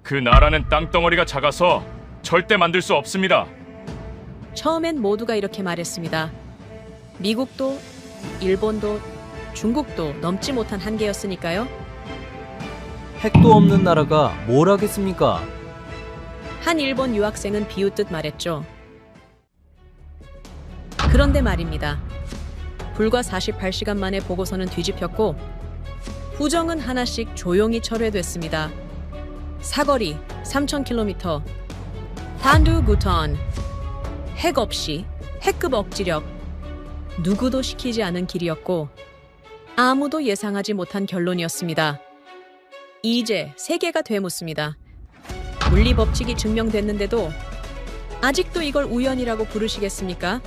그 나라는 땅덩어리가 작아서 절대 만들 수 없습니다. 처음엔 모두가 이렇게 말했습니다. 미국도, 일본도, 중국도 넘지 못한 한계였으니까요. 핵도 없는 나라가 뭘 하겠습니까? 한 일본 유학생은 비웃듯 말했죠. 그런데 말입니다. 불과 48시간 만에 보고서는 뒤집혔고 부정은 하나씩 조용히 철회됐습니다. 사거리 3,000km, 탄두 부탄, 핵 없이 핵급 억지력, 누구도 시키지 않은 길이었고 아무도 예상하지 못한 결론이었습니다. 이제 세계가 되묻습니다. 물리 법칙이 증명됐는데도 아직도 이걸 우연이라고 부르시겠습니까?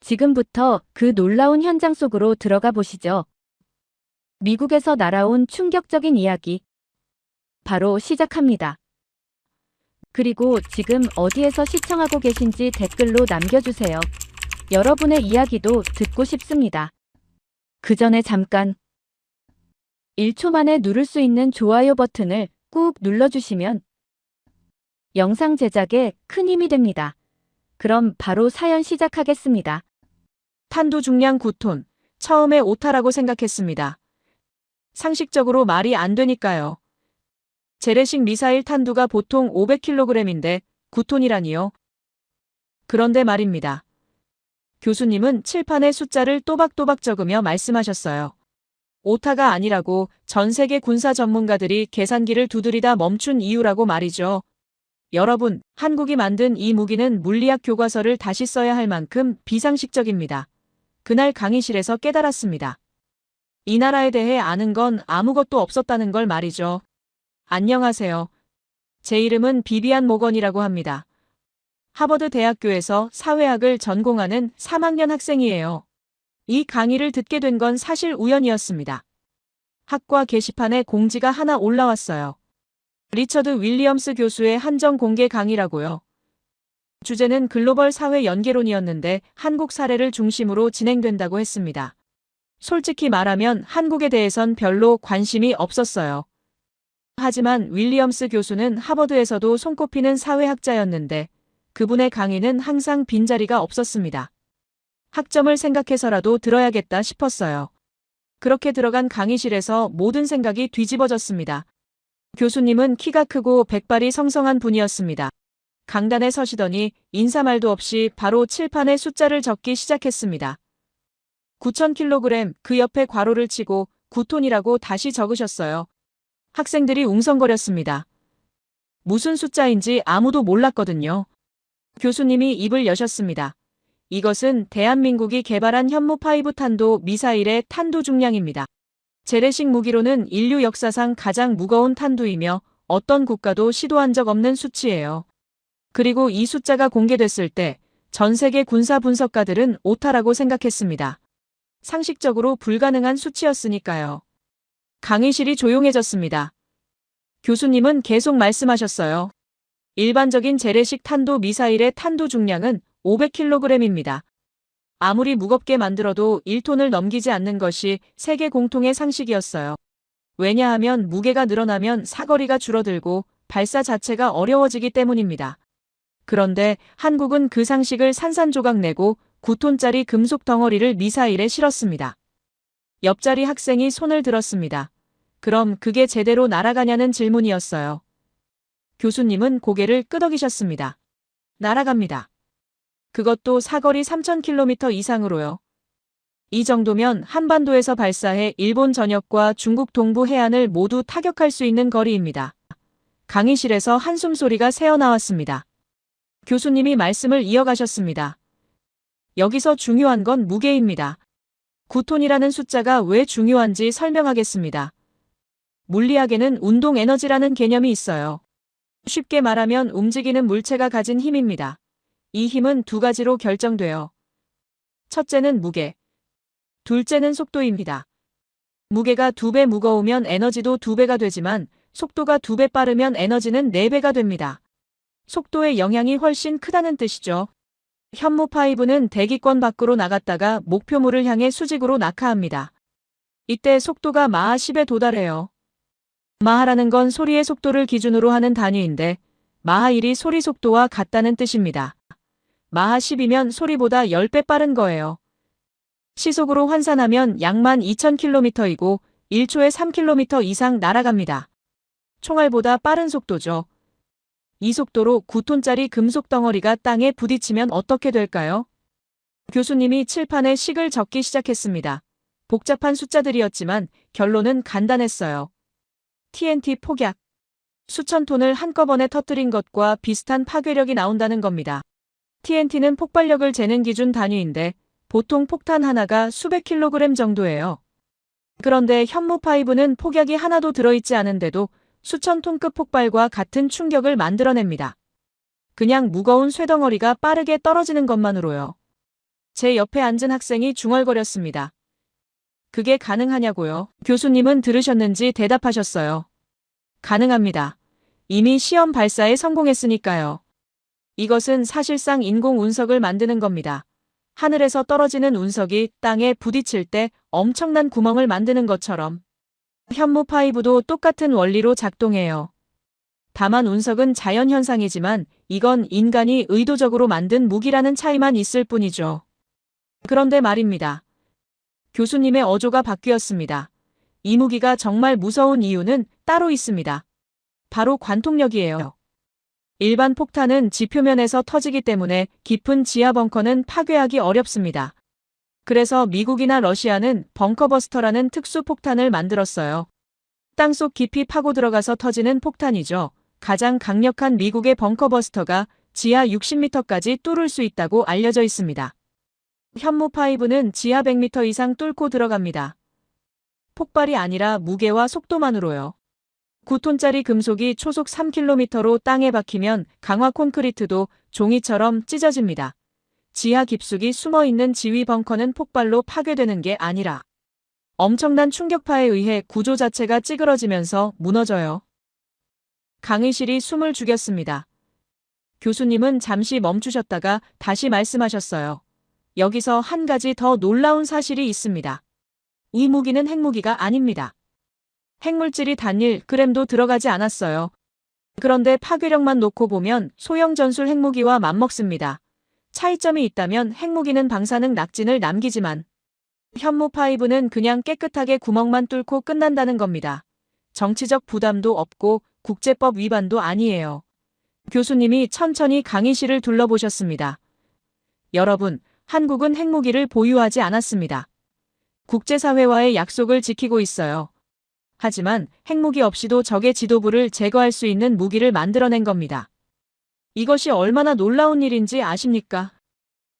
지금부터 그 놀라운 현장 속으로 들어가 보시죠. 미국에서 날아온 충격적인 이야기. 바로 시작합니다. 그리고 지금 어디에서 시청하고 계신지 댓글로 남겨주세요. 여러분의 이야기도 듣고 싶습니다. 그 전에 잠깐 1초 만에 누를 수 있는 좋아요 버튼을 꾹 눌러주시면 영상 제작에 큰 힘이 됩니다. 그럼 바로 사연 시작하겠습니다. 탄두 중량 9톤. 처음에 오타라고 생각했습니다. 상식적으로 말이 안 되니까요. 재래식 미사일 탄두가 보통 500kg인데 9톤이라니요. 그런데 말입니다. 교수님은 칠판에 숫자를 또박또박 적으며 말씀하셨어요. 오타가 아니라고 전 세계 군사 전문가들이 계산기를 두드리다 멈춘 이유라고 말이죠. 여러분, 한국이 만든 이 무기는 물리학 교과서를 다시 써야 할 만큼 비상식적입니다. 그날 강의실에서 깨달았습니다. 이 나라에 대해 아는 건 아무것도 없었다는 걸 말이죠. 안녕하세요. 제 이름은 비비안 모건이라고 합니다. 하버드 대학교에서 사회학을 전공하는 3학년 학생이에요. 이 강의를 듣게 된 건 사실 우연이었습니다. 학과 게시판에 공지가 하나 올라왔어요. 리처드 윌리엄스 교수의 한정 공개 강의라고요. 주제는 글로벌 사회 연계론이었는데 한국 사례를 중심으로 진행된다고 했습니다. 솔직히 말하면 한국에 대해선 별로 관심이 없었어요. 하지만 윌리엄스 교수는 하버드에서도 손꼽히는 사회학자였는데 그분의 강의는 항상 빈자리가 없었습니다. 학점을 생각해서라도 들어야겠다 싶었어요. 그렇게 들어간 강의실에서 모든 생각이 뒤집어졌습니다. 교수님은 키가 크고 백발이 성성한 분이었습니다. 강단에 서시더니 인사말도 없이 바로 칠판에 숫자를 적기 시작했습니다. 9,000kg, 그 옆에 괄호를 치고 9톤이라고 다시 적으셨어요. 학생들이 웅성거렸습니다. 무슨 숫자인지 아무도 몰랐거든요. 교수님이 입을 여셨습니다. 이것은 대한민국이 개발한 현무5 탄도 미사일의 탄두 중량입니다. 재래식 무기로는 인류 역사상 가장 무거운 탄두이며 어떤 국가도 시도한 적 없는 수치예요. 그리고 이 숫자가 공개됐을 때 전 세계 군사 분석가들은 오타라고 생각했습니다. 상식적으로 불가능한 수치였으니까요. 강의실이 조용해졌습니다. 교수님은 계속 말씀하셨어요. 일반적인 재래식 탄도 미사일의 탄두 중량은 500kg입니다. 아무리 무겁게 만들어도 1톤을 넘기지 않는 것이 세계 공통의 상식이었어요. 왜냐하면 무게가 늘어나면 사거리가 줄어들고 발사 자체가 어려워지기 때문입니다. 그런데 한국은 그 상식을 산산조각 내고 9톤짜리 금속 덩어리를 미사일에 실었습니다. 옆자리 학생이 손을 들었습니다. 그럼 그게 제대로 날아가냐는 질문이었어요. 교수님은 고개를 끄덕이셨습니다. 날아갑니다. 그것도 사거리 3,000km 이상으로요. 이 정도면 한반도에서 발사해 일본 전역과 중국 동부 해안을 모두 타격할 수 있는 거리입니다. 강의실에서 한숨소리가 새어나왔습니다. 교수님이 말씀을 이어가셨습니다. 여기서 중요한 건 무게입니다. 9톤이라는 숫자가 왜 중요한지 설명하겠습니다. 물리학에는 운동 에너지라는 개념이 있어요. 쉽게 말하면 움직이는 물체가 가진 힘입니다. 이 힘은 두 가지로 결정돼요. 첫째는 무게, 둘째는 속도입니다. 무게가 2배 무거우면 에너지도 2배가 되지만 속도가 2배 빠르면 에너지는 4배가 됩니다. 속도의 영향이 훨씬 크다는 뜻이죠. 현무5는 대기권 밖으로 나갔다가 목표물을 향해 수직으로 낙하합니다. 이때 속도가 마하 10에 도달해요. 마하라는 건 소리의 속도를 기준으로 하는 단위인데 마하 1이 소리 속도와 같다는 뜻입니다. 마하 10이면 소리보다 10배 빠른 거예요. 시속으로 환산하면 약 12,000km이고 1초에 3km 이상 날아갑니다. 총알보다 빠른 속도죠. 이 속도로 9톤짜리 금속 덩어리가 땅에 부딪히면 어떻게 될까요? 교수님이 칠판에 식을 적기 시작했습니다. 복잡한 숫자들이었지만 결론은 간단했어요. TNT 폭약. 수천 톤을 한꺼번에 터뜨린 것과 비슷한 파괴력이 나온다는 겁니다. TNT는 폭발력을 재는 기준 단위인데 보통 폭탄 하나가 수백 킬로그램 정도예요. 그런데 현무5는 폭약이 하나도 들어있지 않은데도 수천 톤급 폭발과 같은 충격을 만들어냅니다. 그냥 무거운 쇠덩어리가 빠르게 떨어지는 것만으로요. 제 옆에 앉은 학생이 중얼거렸습니다. 그게 가능하냐고요? 교수님은 들으셨는지 대답하셨어요. 가능합니다. 이미 시험 발사에 성공했으니까요. 이것은 사실상 인공 운석을 만드는 겁니다. 하늘에서 떨어지는 운석이 땅에 부딪힐 때 엄청난 구멍을 만드는 것처럼 현무5도 똑같은 원리로 작동해요. 다만 운석은 자연현상이지만 이건 인간이 의도적으로 만든 무기라는 차이만 있을 뿐이죠. 그런데 말입니다. 교수님의 어조가 바뀌었습니다. 이 무기가 정말 무서운 이유는 따로 있습니다. 바로 관통력이에요. 일반 폭탄은 지표면에서 터지기 때문에 깊은 지하 벙커는 파괴하기 어렵습니다. 그래서 미국이나 러시아는 벙커버스터라는 특수 폭탄을 만들었어요. 땅속 깊이 파고 들어가서 터지는 폭탄이죠. 가장 강력한 미국의 벙커버스터가 지하 60m까지 뚫을 수 있다고 알려져 있습니다. 현무5는 지하 100m 이상 뚫고 들어갑니다. 폭발이 아니라 무게와 속도만으로요. 9톤짜리 금속이 초속 3km로 땅에 박히면 강화 콘크리트도 종이처럼 찢어집니다. 지하 깊숙이 숨어있는 지휘 벙커는 폭발로 파괴되는 게 아니라 엄청난 충격파에 의해 구조 자체가 찌그러지면서 무너져요. 강의실이 숨을 죽였습니다. 교수님은 잠시 멈추셨다가 다시 말씀하셨어요. 여기서 한 가지 더 놀라운 사실이 있습니다. 이 무기는 핵무기가 아닙니다. 핵물질이 단 1g도 들어가지 않았어요. 그런데 파괴력만 놓고 보면 소형 전술 핵무기와 맞먹습니다. 차이점이 있다면 핵무기는 방사능 낙진을 남기지만 현무5는 그냥 깨끗하게 구멍만 뚫고 끝난다는 겁니다. 정치적 부담도 없고 국제법 위반도 아니에요. 교수님이 천천히 강의실을 둘러보셨습니다. 여러분, 한국은 핵무기를 보유하지 않았습니다. 국제사회와의 약속을 지키고 있어요. 하지만 핵무기 없이도 적의 지도부를 제거할 수 있는 무기를 만들어낸 겁니다. 이것이 얼마나 놀라운 일인지 아십니까?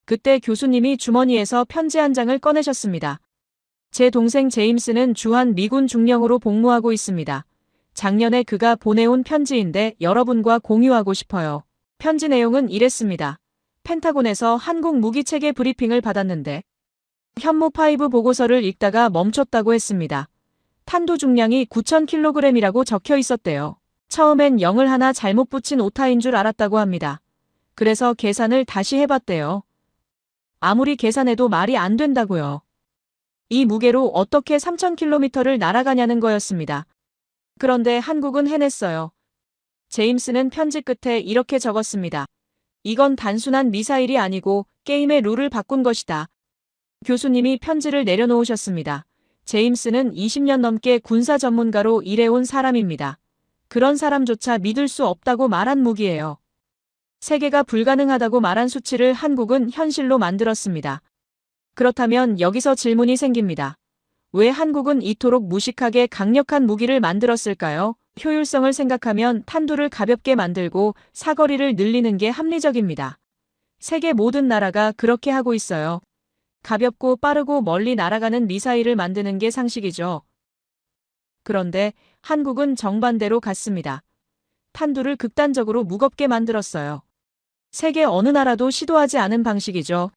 그때 교수님이 주머니에서 편지 한 장을 꺼내셨습니다. 제 동생 제임스는 주한 미군 중령으로 복무하고 있습니다. 작년에 그가 보내온 편지인데 여러분과 공유하고 싶어요. 편지 내용은 이랬습니다. 펜타곤에서 한국 무기체계 브리핑을 받았는데 현무5 보고서를 읽다가 멈췄다고 했습니다. 탄두 중량이 9,000kg이라고 적혀 있었대요. 처음엔 0을 하나 잘못 붙인 오타인 줄 알았다고 합니다. 그래서 계산을 다시 해봤대요. 아무리 계산해도 말이 안 된다고요. 이 무게로 어떻게 3,000km를 날아가냐는 거였습니다. 그런데 한국은 해냈어요. 제임스는 편지 끝에 이렇게 적었습니다. 이건 단순한 미사일이 아니고 게임의 룰을 바꾼 것이다. 교수님이 편지를 내려놓으셨습니다. 제임스는 20년 넘게 군사 전문가로 일해온 사람입니다. 그런 사람조차 믿을 수 없다고 말한 무기예요. 세계가 불가능하다고 말한 수치를 한국은 현실로 만들었습니다. 그렇다면 여기서 질문이 생깁니다. 왜 한국은 이토록 무식하게 강력한 무기를 만들었을까요? 효율성을 생각하면 탄두를 가볍게 만들고 사거리를 늘리는 게 합리적입니다. 세계 모든 나라가 그렇게 하고 있어요. 가볍고 빠르고 멀리 날아가는 미사일을 만드는 게 상식이죠. 그런데 한국은 정반대로 갔습니다. 탄두를 극단적으로 무겁게 만들었어요. 세계 어느 나라도 시도하지 않은 방식이죠.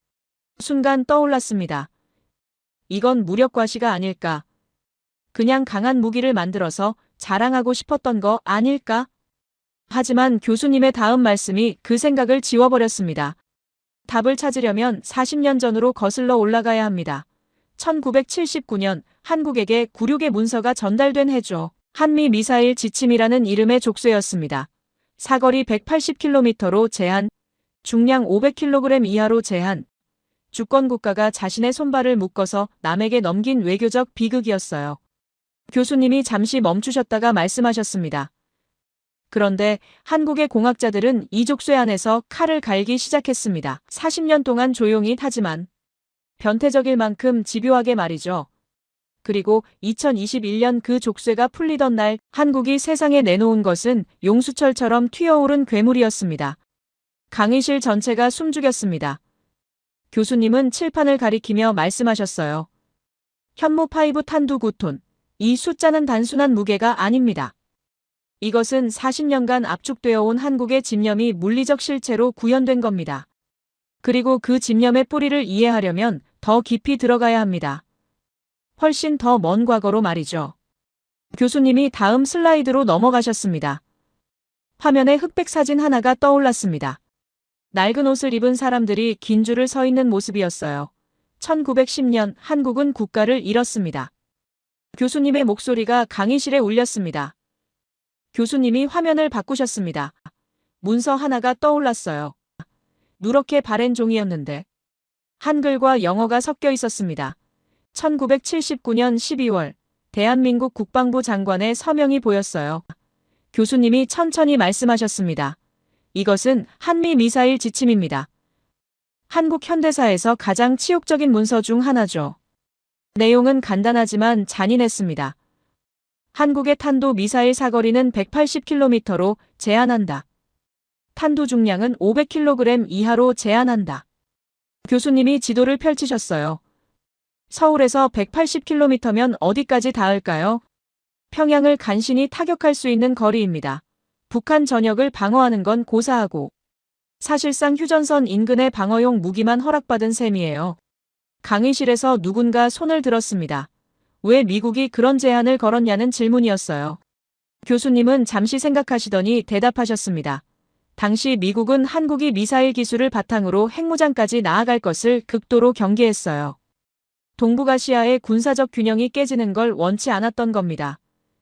순간 떠올랐습니다. 이건 무력과시가 아닐까? 그냥 강한 무기를 만들어서 자랑하고 싶었던 거 아닐까? 하지만 교수님의 다음 말씀이 그 생각을 지워버렸습니다. 답을 찾으려면 40년 전으로 거슬러 올라가야 합니다. 1979년 한국에게 굴욕의 문서가 전달된 해죠. 한미 미사일 지침이라는 이름의 족쇄였습니다. 사거리 180km로 제한, 중량 500kg 이하로 제한. 주권 국가가 자신의 손발을 묶어서 남에게 넘긴 외교적 비극이었어요. 교수님이 잠시 멈추셨다가 말씀하셨습니다. 그런데 한국의 공학자들은 이 족쇄 안에서 칼을 갈기 시작했습니다. 40년 동안 조용히 하지만 변태적일 만큼 집요하게 말이죠. 그리고 2021년 그 족쇄가 풀리던 날 한국이 세상에 내놓은 것은 용수철처럼 튀어오른 괴물이었습니다. 강의실 전체가 숨죽였습니다. 교수님은 칠판을 가리키며 말씀하셨어요. 현무5 탄두 9톤. 이 숫자는 단순한 무게가 아닙니다. 이것은 40년간 압축되어 온 한국의 집념이 물리적 실체로 구현된 겁니다. 그리고 그 집념의 뿌리를 이해하려면 더 깊이 들어가야 합니다. 훨씬 더 먼 과거로 말이죠. 교수님이 다음 슬라이드로 넘어가셨습니다. 화면에 흑백 사진 하나가 떠올랐습니다. 낡은 옷을 입은 사람들이 긴 줄을 서 있는 모습이었어요. 1910년 한국은 국가를 잃었습니다. 교수님의 목소리가 강의실에 울렸습니다. 교수님이 화면을 바꾸셨습니다. 문서 하나가 떠올랐어요. 누렇게 바랜 종이였는데 한글과 영어가 섞여 있었습니다. 1979년 12월 대한민국 국방부 장관의 서명이 보였어요. 교수님이 천천히 말씀하셨습니다. 이것은 한미 미사일 지침입니다. 한국 현대사에서 가장 치욕적인 문서 중 하나죠. 내용은 간단하지만 잔인했습니다. 한국의 탄도 미사일 사거리는 180km로 제한한다. 탄도 중량은 500kg 이하로 제한한다. 교수님이 지도를 펼치셨어요. 서울에서 180km면 어디까지 닿을까요? 평양을 간신히 타격할 수 있는 거리입니다. 북한 전역을 방어하는 건 고사하고 사실상 휴전선 인근의 방어용 무기만 허락받은 셈이에요. 강의실에서 누군가 손을 들었습니다. 왜 미국이 그런 제한을 걸었냐는 질문이었어요. 교수님은 잠시 생각하시더니 대답하셨습니다. 당시 미국은 한국이 미사일 기술을 바탕으로 핵무장까지 나아갈 것을 극도로 경계했어요. 동북아시아의 군사적 균형이 깨지는 걸 원치 않았던 겁니다.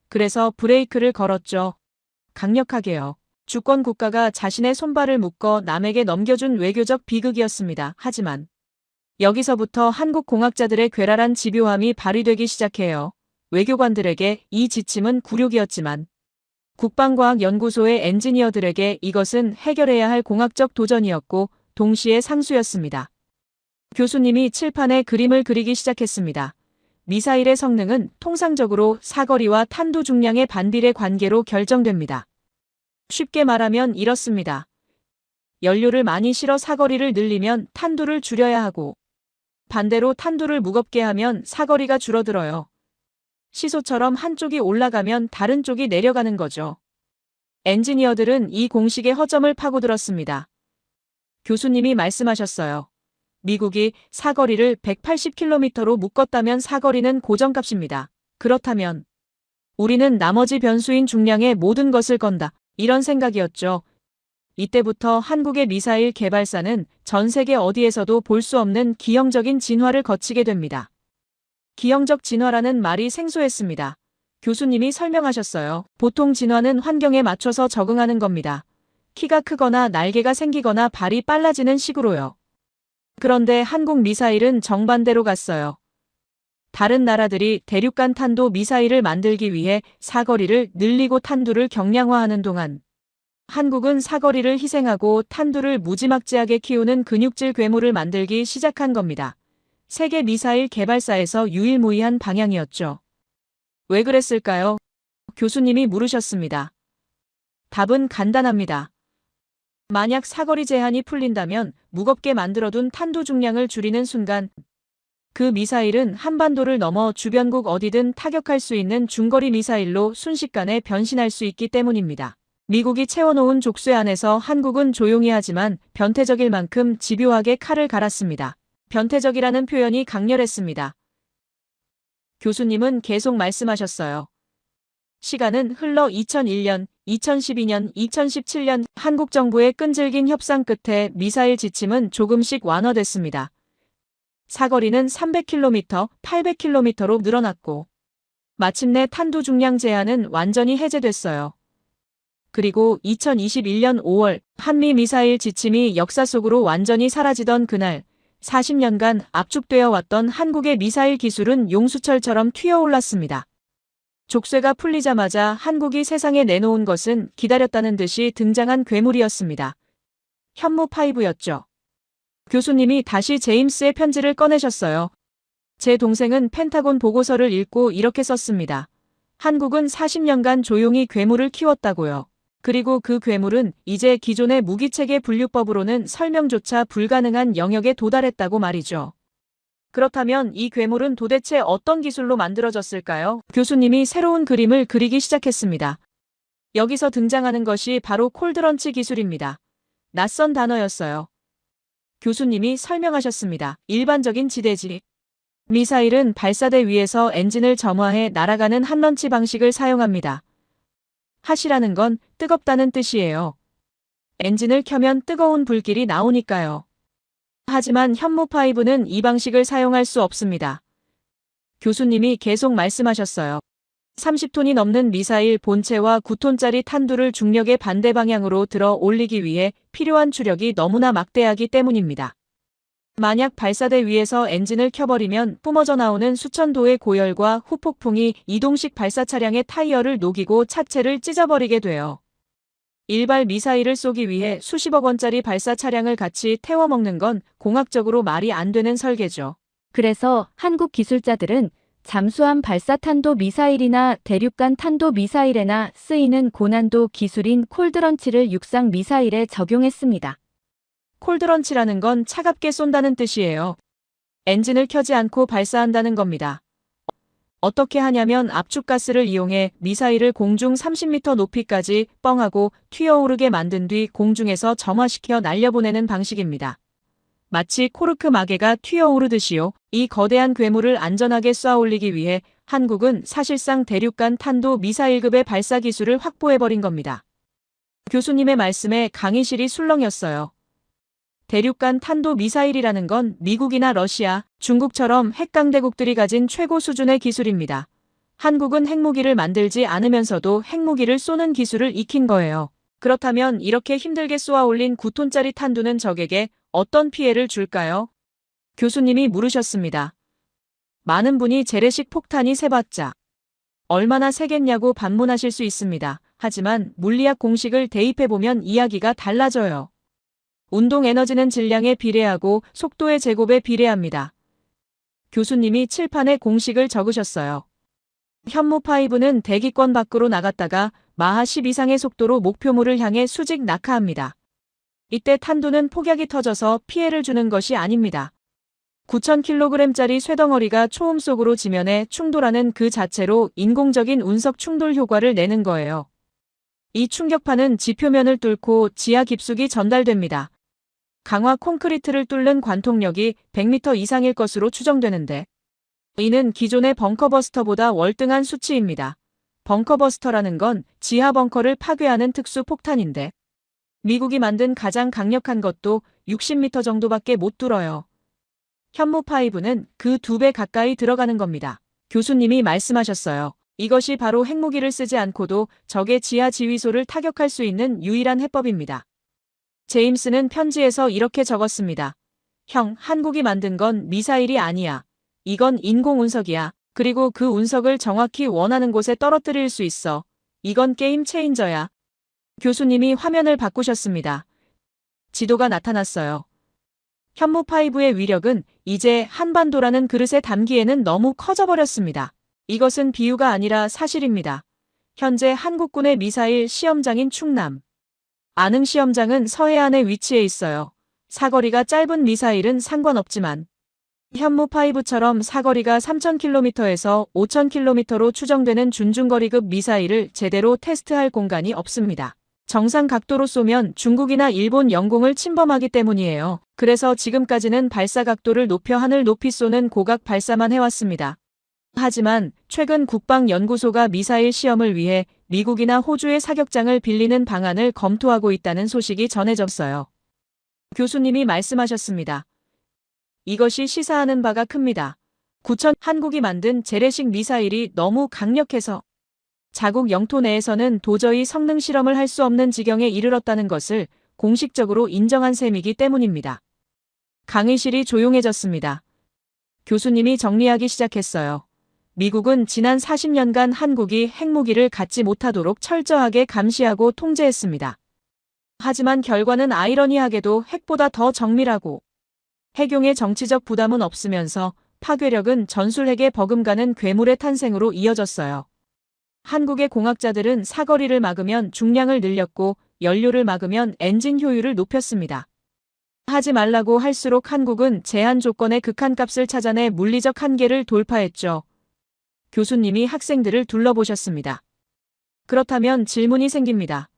그래서 브레이크를 걸었죠. 강력하게요. 주권 국가가 자신의 손발을 묶어 남에게 넘겨준 외교적 비극이었습니다. 하지만 여기서부터 한국 공학자들의 괴랄한 집요함이 발휘되기 시작해요. 외교관들에게 이 지침은 굴욕이었지만 국방과학연구소의 엔지니어들에게 이것은 해결해야 할 공학적 도전이었고 동시에 상수였습니다. 교수님이 칠판에 그림을 그리기 시작했습니다. 미사일의 성능은 통상적으로 사거리와 탄도 중량의 반비례 관계로 결정됩니다. 쉽게 말하면 이렇습니다. 연료를 많이 실어 사거리를 늘리면 탄두를 줄여야 하고 반대로 탄두를 무겁게 하면 사거리가 줄어들어요. 시소처럼 한쪽이 올라가면 다른 쪽이 내려가는 거죠. 엔지니어들은 이 공식의 허점을 파고들었습니다. 교수님이 말씀하셨어요. 미국이 사거리를 180km로 묶었다면 사거리는 고정값입니다. 그렇다면 우리는 나머지 변수인 중량에 모든 것을 건다. 이런 생각이었죠. 이때부터 한국의 미사일 개발사는 전 세계 어디에서도 볼 수 없는 기형적인 진화를 거치게 됩니다. 기형적 진화라는 말이 생소했습니다. 교수님이 설명하셨어요. 보통 진화는 환경에 맞춰서 적응하는 겁니다. 키가 크거나 날개가 생기거나 발이 빨라지는 식으로요. 그런데 한국 미사일은 정반대로 갔어요. 다른 나라들이 대륙간 탄도 미사일을 만들기 위해 사거리를 늘리고 탄두를 경량화하는 동안 한국은 사거리를 희생하고 탄두를 무지막지하게 키우는 근육질 괴물을 만들기 시작한 겁니다. 세계 미사일 개발사에서 유일무이한 방향이었죠. 왜 그랬을까요? 교수님이 물으셨습니다. 답은 간단합니다. 만약 사거리 제한이 풀린다면 무겁게 만들어둔 탄두 중량을 줄이는 순간 그 미사일은 한반도를 넘어 주변국 어디든 타격할 수 있는 중거리 미사일로 순식간에 변신할 수 있기 때문입니다. 미국이 채워놓은 족쇄 안에서 한국은 조용히 하지만 변태적일 만큼 집요하게 칼을 갈았습니다. 변태적이라는 표현이 강렬했습니다. 교수님은 계속 말씀하셨어요. 시간은 흘러 2001년, 2012년, 2017년 한국 정부의 끈질긴 협상 끝에 미사일 지침은 조금씩 완화됐습니다. 사거리는 300km, 800km로 늘어났고 마침내 탄도 중량 제한은 완전히 해제됐어요. 그리고 2021년 5월 한미 미사일 지침이 역사 속으로 완전히 사라지던 그날 40년간 압축되어 왔던 한국의 미사일 기술은 용수철처럼 튀어올랐습니다. 족쇄가 풀리자마자 한국이 세상에 내놓은 것은 기다렸다는 듯이 등장한 괴물이었습니다. 현무5였죠. 교수님이 다시 제임스의 편지를 꺼내셨어요. 제 동생은 펜타곤 보고서를 읽고 이렇게 썼습니다. 한국은 40년간 조용히 괴물을 키웠다고요. 그리고 그 괴물은 이제 기존의 무기체계 분류법으로는 설명조차 불가능한 영역에 도달했다고 말이죠. 그렇다면 이 괴물은 도대체 어떤 기술로 만들어졌을까요? 교수님이 새로운 그림을 그리기 시작했습니다. 여기서 등장하는 것이 바로 콜드런치 기술입니다. 낯선 단어였어요. 교수님이 설명하셨습니다. 일반적인 지대지. 미사일은 발사대 위에서 엔진을 점화해 날아가는 한런치 방식을 사용합니다. 핫이라는 건 뜨겁다는 뜻이에요. 엔진을 켜면 뜨거운 불길이 나오니까요. 하지만 현무5는 이 방식을 사용할 수 없습니다. 교수님이 계속 말씀하셨어요. 30톤이 넘는 미사일 본체와 9톤짜리 탄두를 중력의 반대 방향으로 들어 올리기 위해 필요한 추력이 너무나 막대하기 때문입니다. 만약 발사대 위에서 엔진을 켜버리면 뿜어져 나오는 수천 도의 고열과 후폭풍이 이동식 발사 차량의 타이어를 녹이고 차체를 찢어버리게 돼요. 일발 미사일을 쏘기 위해 수십억 원짜리 발사 차량을 같이 태워먹는 건 공학적으로 말이 안 되는 설계죠. 그래서 한국 기술자들은 잠수함 발사 탄도 미사일이나 대륙간 탄도 미사일에나 쓰이는 고난도 기술인 콜드런치를 육상 미사일에 적용했습니다. 콜드런치라는 건 차갑게 쏜다는 뜻이에요. 엔진을 켜지 않고 발사한다는 겁니다. 어떻게 하냐면 압축가스를 이용해 미사일을 공중 30m 높이까지 뻥하고 튀어오르게 만든 뒤 공중에서 점화시켜 날려보내는 방식입니다. 마치 코르크 마개가 튀어오르듯이요. 이 거대한 괴물을 안전하게 쏘아 올리기 위해 한국은 사실상 대륙간 탄도 미사일급의 발사 기술을 확보해버린 겁니다. 교수님의 말씀에 강의실이 술렁였어요. 대륙간 탄도 미사일이라는 건 미국이나 러시아, 중국처럼 핵강대국들이 가진 최고 수준의 기술입니다. 한국은 핵무기를 만들지 않으면서도 핵무기를 쏘는 기술을 익힌 거예요. 그렇다면 이렇게 힘들게 쏘아 올린 9톤짜리 탄두는 적에게 어떤 피해를 줄까요? 교수님이 물으셨습니다. 많은 분이 재래식 폭탄이 세봤자 얼마나 세겠냐고 반문하실 수 있습니다. 하지만 물리학 공식을 대입해보면 이야기가 달라져요. 운동 에너지는 질량에 비례하고 속도의 제곱에 비례합니다. 교수님이 칠판에 공식을 적으셨어요. 현무5는 대기권 밖으로 나갔다가 마하 10 이상의 속도로 목표물을 향해 수직 낙하합니다. 이때 탄두는 폭약이 터져서 피해를 주는 것이 아닙니다. 9,000kg짜리 쇠덩어리가 초음 속으로 지면에 충돌하는 그 자체로 인공적인 운석 충돌 효과를 내는 거예요. 이 충격파는 지표면을 뚫고 지하 깊숙이 전달됩니다. 강화 콘크리트를 뚫는 관통력이 100m 이상일 것으로 추정되는데 이는 기존의 벙커버스터보다 월등한 수치입니다. 벙커버스터라는 건 지하 벙커를 파괴하는 특수 폭탄인데 미국이 만든 가장 강력한 것도 60m 정도밖에 못 뚫어요. 현무5는 그 2배 가까이 들어가는 겁니다. 교수님이 말씀하셨어요. 이것이 바로 핵무기를 쓰지 않고도 적의 지하 지휘소를 타격할 수 있는 유일한 해법입니다. 제임스는 편지에서 이렇게 적었습니다. 형, 한국이 만든 건 미사일이 아니야. 이건 인공운석이야. 그리고 그 운석을 정확히 원하는 곳에 떨어뜨릴 수 있어. 이건 게임 체인저야. 교수님이 화면을 바꾸셨습니다. 지도가 나타났어요. 현무5의 위력은 이제 한반도라는 그릇에 담기에는 너무 커져버렸습니다. 이것은 비유가 아니라 사실입니다. 현재 한국군의 미사일 시험장인 충남 안흥 시험장은 서해안에 위치해 있어요. 사거리가 짧은 미사일은 상관없지만 현무5처럼 사거리가 3,000km에서 5,000km로 추정되는 준중거리급 미사일을 제대로 테스트할 공간이 없습니다. 정상 각도로 쏘면 중국이나 일본 영공을 침범하기 때문이에요. 그래서 지금까지는 발사 각도를 높여 하늘 높이 쏘는 고각 발사만 해왔습니다. 하지만 최근 국방연구소가 미사일 시험을 위해 미국이나 호주의 사격장을 빌리는 방안을 검토하고 있다는 소식이 전해졌어요. 교수님이 말씀하셨습니다. 이것이 시사하는 바가 큽니다. 9천 한국이 만든 재래식 미사일이 너무 강력해서 자국 영토 내에서는 도저히 성능 실험을 할 수 없는 지경에 이르렀다는 것을 공식적으로 인정한 셈이기 때문입니다. 강의실이 조용해졌습니다. 교수님이 정리하기 시작했어요. 미국은 지난 40년간 한국이 핵무기를 갖지 못하도록 철저하게 감시하고 통제했습니다. 하지만 결과는 아이러니하게도 핵보다 더 정밀하고 핵용의 정치적 부담은 없으면서 파괴력은 전술핵에 버금가는 괴물의 탄생으로 이어졌어요. 한국의 공학자들은 사거리를 막으면 중량을 늘렸고 연료를 막으면 엔진 효율을 높였습니다. 하지 말라고 할수록 한국은 제한 조건의 극한값을 찾아내 물리적 한계를 돌파했죠. 교수님이 학생들을 둘러보셨습니다. 그렇다면 질문이 생깁니다.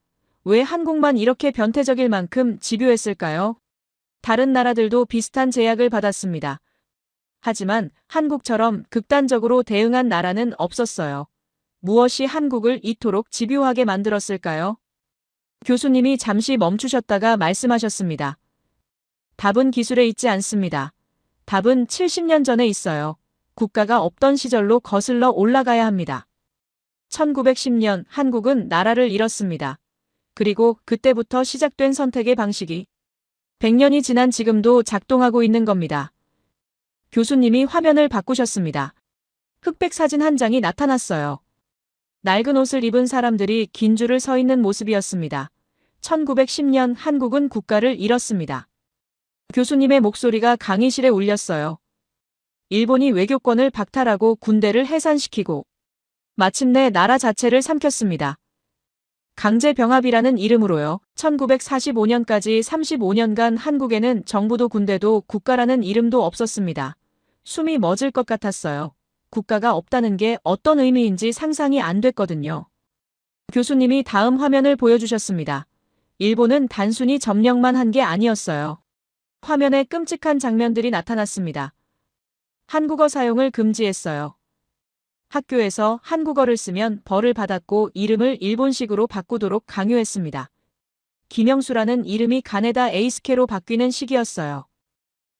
왜 한국만 이렇게 변태적일 만큼 집요했을까요? 다른 나라들도 비슷한 제약을 받았습니다. 하지만 한국처럼 극단적으로 대응한 나라는 없었어요. 무엇이 한국을 이토록 집요하게 만들었을까요? 교수님이 잠시 멈추셨다가 말씀하셨습니다. 답은 기술에 있지 않습니다. 답은 70년 전에 있어요. 국가가 없던 시절로 거슬러 올라가야 합니다. 1910년 한국은 나라를 잃었습니다. 그리고 그때부터 시작된 선택의 방식이 100년이 지난 지금도 작동하고 있는 겁니다. 교수님이 화면을 바꾸셨습니다. 흑백 사진 한 장이 나타났어요. 낡은 옷을 입은 사람들이 긴 줄을 서 있는 모습이었습니다. 1910년 한국은 국가를 잃었습니다. 교수님의 목소리가 강의실에 울렸어요. 일본이 외교권을 박탈하고 군대를 해산시키고 마침내 나라 자체를 삼켰습니다. 강제병합이라는 이름으로요. 1945년까지 35년간 한국에는 정부도 군대도 국가라는 이름도 없었습니다. 숨이 멎을 것 같았어요. 국가가 없다는 게 어떤 의미인지 상상이 안 됐거든요. 교수님이 다음 화면을 보여주셨습니다. 일본은 단순히 점령만 한 게 아니었어요. 화면에 끔찍한 장면들이 나타났습니다. 한국어 사용을 금지했어요. 학교에서 한국어를 쓰면 벌을 받았고 이름을 일본식으로 바꾸도록 강요했습니다. 김영수라는 이름이 가네다 에이스케로 바뀌는 시기였어요.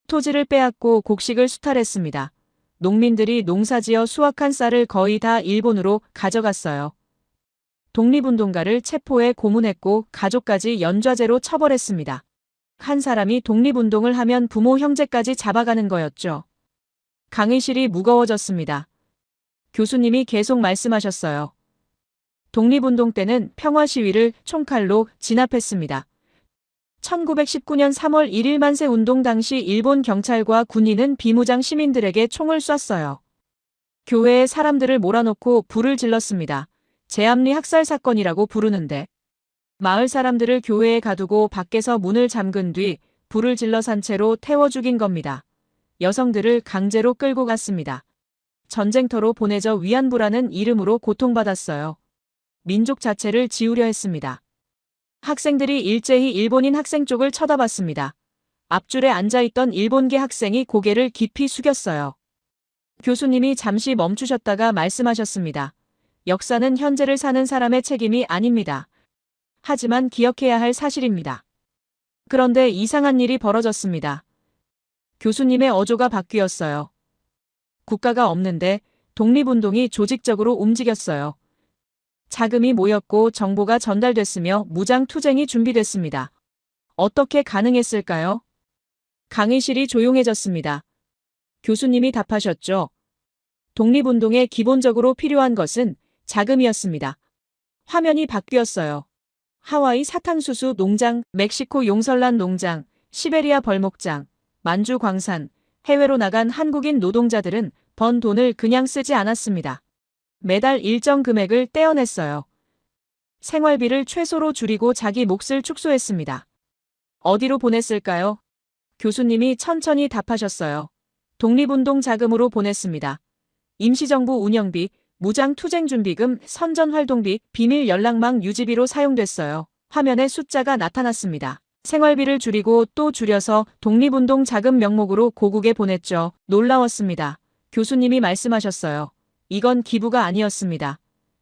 토지를 빼앗고 곡식을 수탈했습니다. 농민들이 농사지어 수확한 쌀을 거의 다 일본으로 가져갔어요. 독립운동가를 체포해 고문했고 가족까지 연좌제로 처벌했습니다. 한 사람이 독립운동을 하면 부모 형제까지 잡아가는 거였죠. 강의실이 무거워졌습니다. 교수님이 계속 말씀하셨어요. 독립운동 때는 평화 시위를 총칼로 진압했습니다. 1919년 3월 1일 만세 운동 당시 일본 경찰과 군인은 비무장 시민들에게 총을 쐈어요. 교회에 사람들을 몰아놓고 불을 질렀습니다. 제암리 학살 사건이라고 부르는데 마을 사람들을 교회에 가두고 밖에서 문을 잠근 뒤 불을 질러 산채로 태워 죽인 겁니다. 여성들을 강제로 끌고 갔습니다. 전쟁터로 보내져 위안부라는 이름으로 고통받았어요. 민족 자체를 지우려 했습니다. 학생들이 일제히 일본인 학생 쪽을 쳐다봤습니다. 앞줄에 앉아있던 일본계 학생이 고개를 깊이 숙였어요. 교수님이 잠시 멈추셨다가 말씀하셨습니다. 역사는 현재를 사는 사람의 책임이 아닙니다. 하지만 기억해야 할 사실입니다. 그런데 이상한 일이 벌어졌습니다. 교수님의 어조가 바뀌었어요. 국가가 없는데 독립운동이 조직적으로 움직였어요. 자금이 모였고 정보가 전달됐으며 무장투쟁이 준비됐습니다. 어떻게 가능했을까요? 강의실이 조용해졌습니다. 교수님이 답하셨죠. 독립운동에 기본적으로 필요한 것은 자금이었습니다. 화면이 바뀌었어요. 하와이 사탕수수 농장, 멕시코 용설란 농장, 시베리아 벌목장, 만주 광산, 해외로 나간 한국인 노동자들은 번 돈을 그냥 쓰지 않았습니다. 매달 일정 금액을 떼어냈어요. 생활비를 최소로 줄이고 자기 몫을 축소했습니다. 어디로 보냈을까요? 교수님이 천천히 답하셨어요. 독립운동 자금으로 보냈습니다. 임시정부 운영비, 무장투쟁준비금, 선전활동비, 비밀 연락망 유지비로 사용됐어요. 화면에 숫자가 나타났습니다. 생활비를 줄이고 또 줄여서 독립운동 자금 명목으로 고국에 보냈죠. 놀라웠습니다. 교수님이 말씀하셨어요. 이건 기부가 아니었습니다.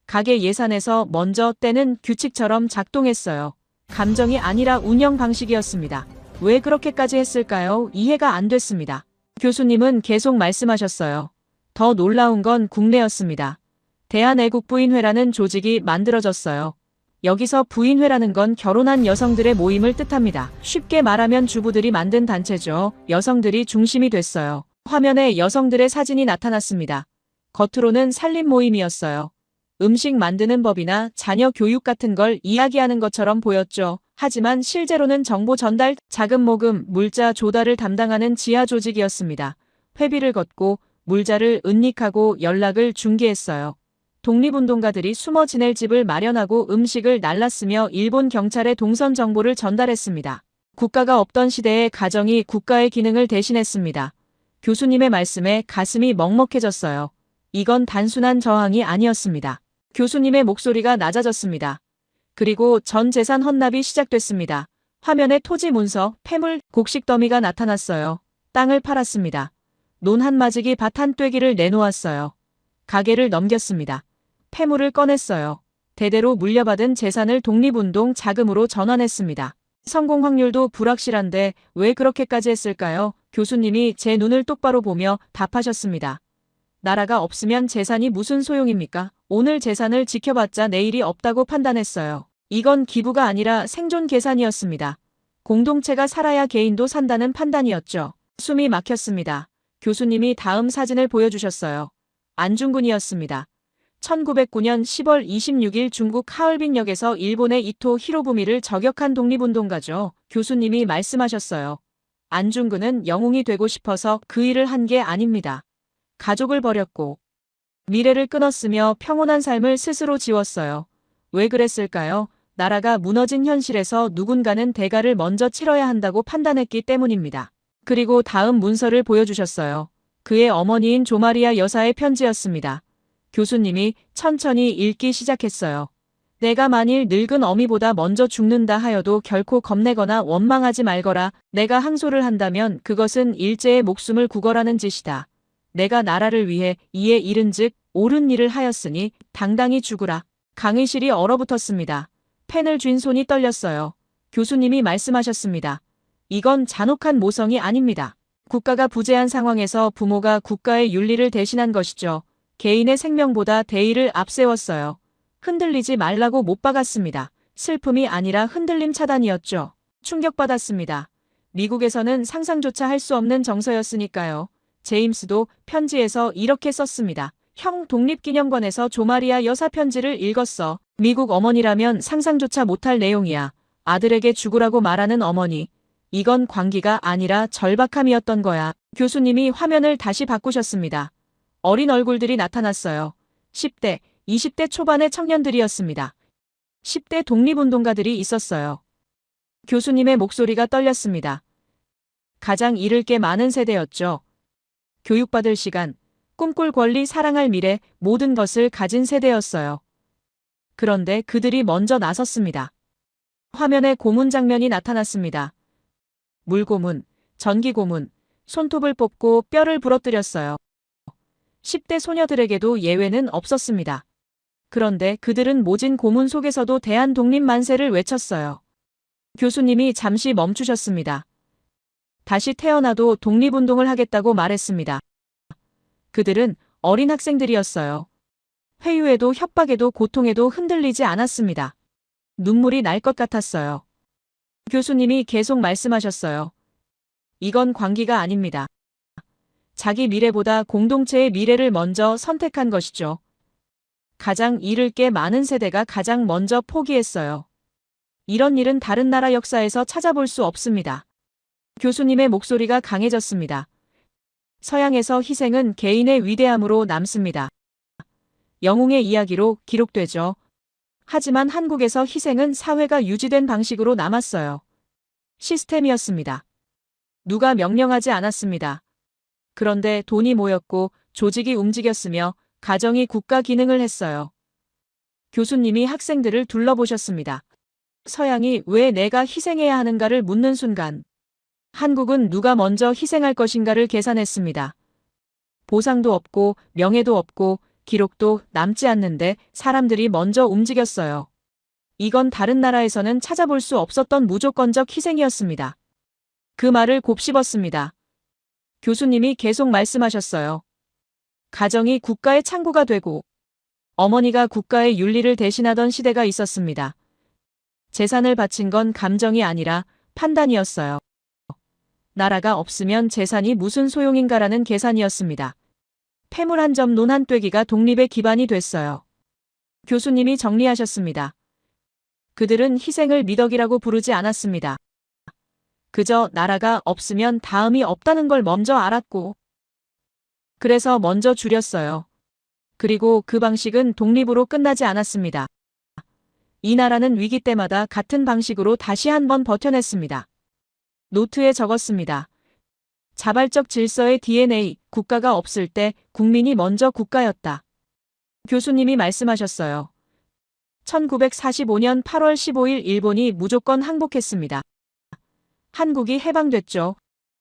가게 예산에서 먼저 떼는 규칙처럼 작동했어요. 감정이 아니라 운영 방식이었습니다. 왜 그렇게까지 했을까요? 이해가 안 됐습니다. 교수님은 계속 말씀하셨어요. 더 놀라운 건 국내였습니다. 대한애국부인회라는 조직이 만들어졌어요. 여기서 부인회라는 건 결혼한 여성들의 모임을 뜻합니다. 쉽게 말하면 주부들이 만든 단체죠. 여성들이 중심이 됐어요. 화면에 여성들의 사진이 나타났습니다. 겉으로는 살림 모임이었어요. 음식 만드는 법이나 자녀 교육 같은 걸 이야기하는 것처럼 보였죠. 하지만 실제로는 정보 전달, 자금 모금, 물자 조달을 담당하는 지하 조직이었습니다. 회비를 걷고 물자를 은닉하고 연락을 중개했어요. 독립운동가들이 숨어 지낼 집을 마련하고 음식을 날랐으며 일본 경찰에 동선 정보를 전달했습니다. 국가가 없던 시대에 가정이 국가의 기능을 대신했습니다. 교수님의 말씀에 가슴이 먹먹해졌어요. 이건 단순한 저항이 아니었습니다. 교수님의 목소리가 낮아졌습니다. 그리고 전 재산 헌납이 시작됐습니다. 화면에 토지 문서, 폐물, 곡식 더미가 나타났어요. 땅을 팔았습니다. 논 한마지기 밭 한 떼기를 내놓았어요. 가게를 넘겼습니다. 폐물을 꺼냈어요. 대대로 물려받은 재산을 독립운동 자금으로 전환했습니다. 성공 확률도 불확실한데 왜 그렇게까지 했을까요? 교수님이 제 눈을 똑바로 보며 답하셨습니다. 나라가 없으면 재산이 무슨 소용입니까? 오늘 재산을 지켜봤자 내일이 없다고 판단했어요. 이건 기부가 아니라 생존 계산이었습니다. 공동체가 살아야 개인도 산다는 판단이었죠. 숨이 막혔습니다. 교수님이 다음 사진을 보여주셨어요. 안중근이었습니다. 1909년 10월 26일 중국 하얼빈역에서 일본의 이토 히로부미를 저격한 독립운동가죠. 교수님이 말씀하셨어요. 안중근은 영웅이 되고 싶어서 그 일을 한 게 아닙니다. 가족을 버렸고 미래를 끊었으며 평온한 삶을 스스로 지웠어요. 왜 그랬을까요? 나라가 무너진 현실에서 누군가는 대가를 먼저 치러야 한다고 판단했기 때문입니다. 그리고 다음 문서를 보여주셨어요. 그의 어머니인 조마리아 여사의 편지였습니다. 교수님이 천천히 읽기 시작했어요. 내가 만일 늙은 어미보다 먼저 죽는다 하여도 결코 겁내거나 원망하지 말거라. 내가 항소를 한다면 그것은 일제의 목숨을 구걸하는 짓이다. 내가 나라를 위해 이에 이른즉 옳은 일을 하였으니 당당히 죽으라. 강의실이 얼어붙었습니다. 펜을 쥔 손이 떨렸어요. 교수님이 말씀하셨습니다. 이건 잔혹한 모성이 아닙니다. 국가가 부재한 상황에서 부모가 국가의 윤리를 대신한 것이죠. 개인의 생명보다 대의를 앞세웠어요. 흔들리지 말라고 못 박았습니다. 슬픔이 아니라 흔들림 차단이었죠. 충격받았습니다. 미국에서는 상상조차 할 수 없는 정서였으니까요. 제임스도 편지에서 이렇게 썼습니다. 형 독립기념관에서 조마리아 여사 편지를 읽었어. 미국 어머니라면 상상조차 못할 내용이야. 아들에게 죽으라고 말하는 어머니. 이건 광기가 아니라 절박함이었던 거야. 교수님이 화면을 다시 바꾸셨습니다. 어린 얼굴들이 나타났어요. 10대, 20대 초반의 청년들이었습니다. 10대 독립운동가들이 있었어요. 교수님의 목소리가 떨렸습니다. 가장 잃을 게 많은 세대였죠. 교육받을 시간, 꿈꿀 권리, 사랑할 미래, 모든 것을 가진 세대였어요. 그런데 그들이 먼저 나섰습니다. 화면에 고문 장면이 나타났습니다. 물고문, 전기고문, 손톱을 뽑고 뼈를 부러뜨렸어요. 10대 소녀들에게도 예외는 없었습니다. 그런데 그들은 모진 고문 속에서도 대한 독립 만세를 외쳤어요. 교수님이 잠시 멈추셨습니다. 다시 태어나도 독립운동을 하겠다고 말했습니다. 그들은 어린 학생들이었어요. 회유에도 협박에도 고통에도 흔들리지 않았습니다. 눈물이 날 것 같았어요. 교수님이 계속 말씀하셨어요. 이건 광기가 아닙니다. 자기 미래보다 공동체의 미래를 먼저 선택한 것이죠. 가장 잃을 게 많은 세대가 가장 먼저 포기했어요. 이런 일은 다른 나라 역사에서 찾아볼 수 없습니다. 교수님의 목소리가 강해졌습니다. 서양에서 희생은 개인의 위대함으로 남습니다. 영웅의 이야기로 기록되죠. 하지만 한국에서 희생은 사회가 유지된 방식으로 남았어요. 시스템이었습니다. 누가 명령하지 않았습니다. 그런데 돈이 모였고 조직이 움직였으며 가정이 국가 기능을 했어요. 교수님이 학생들을 둘러보셨습니다. 서양이 왜 내가 희생해야 하는가를 묻는 순간 한국은 누가 먼저 희생할 것인가를 계산했습니다. 보상도 없고 명예도 없고 기록도 남지 않는데 사람들이 먼저 움직였어요. 이건 다른 나라에서는 찾아볼 수 없었던 무조건적 희생이었습니다. 그 말을 곱씹었습니다. 교수님이 계속 말씀하셨어요. 가정이 국가의 창구가 되고 어머니가 국가의 윤리를 대신하던 시대가 있었습니다. 재산을 바친 건 감정이 아니라 판단이었어요. 나라가 없으면 재산이 무슨 소용인가라는 계산이었습니다. 폐물 한 점 논 한 떼기가 독립의 기반이 됐어요. 교수님이 정리하셨습니다. 그들은 희생을 미덕이라고 부르지 않았습니다. 그저 나라가 없으면 다음이 없다는 걸 먼저 알았고, 그래서 먼저 줄였어요. 그리고 그 방식은 독립으로 끝나지 않았습니다. 이 나라는 위기 때마다 같은 방식으로 다시 한번 버텨냈습니다. 노트에 적었습니다. 자발적 질서의 DNA, 국가가 없을 때 국민이 먼저 국가였다. 교수님이 말씀하셨어요. 1945년 8월 15일 일본이 무조건 항복했습니다. 한국이 해방됐죠.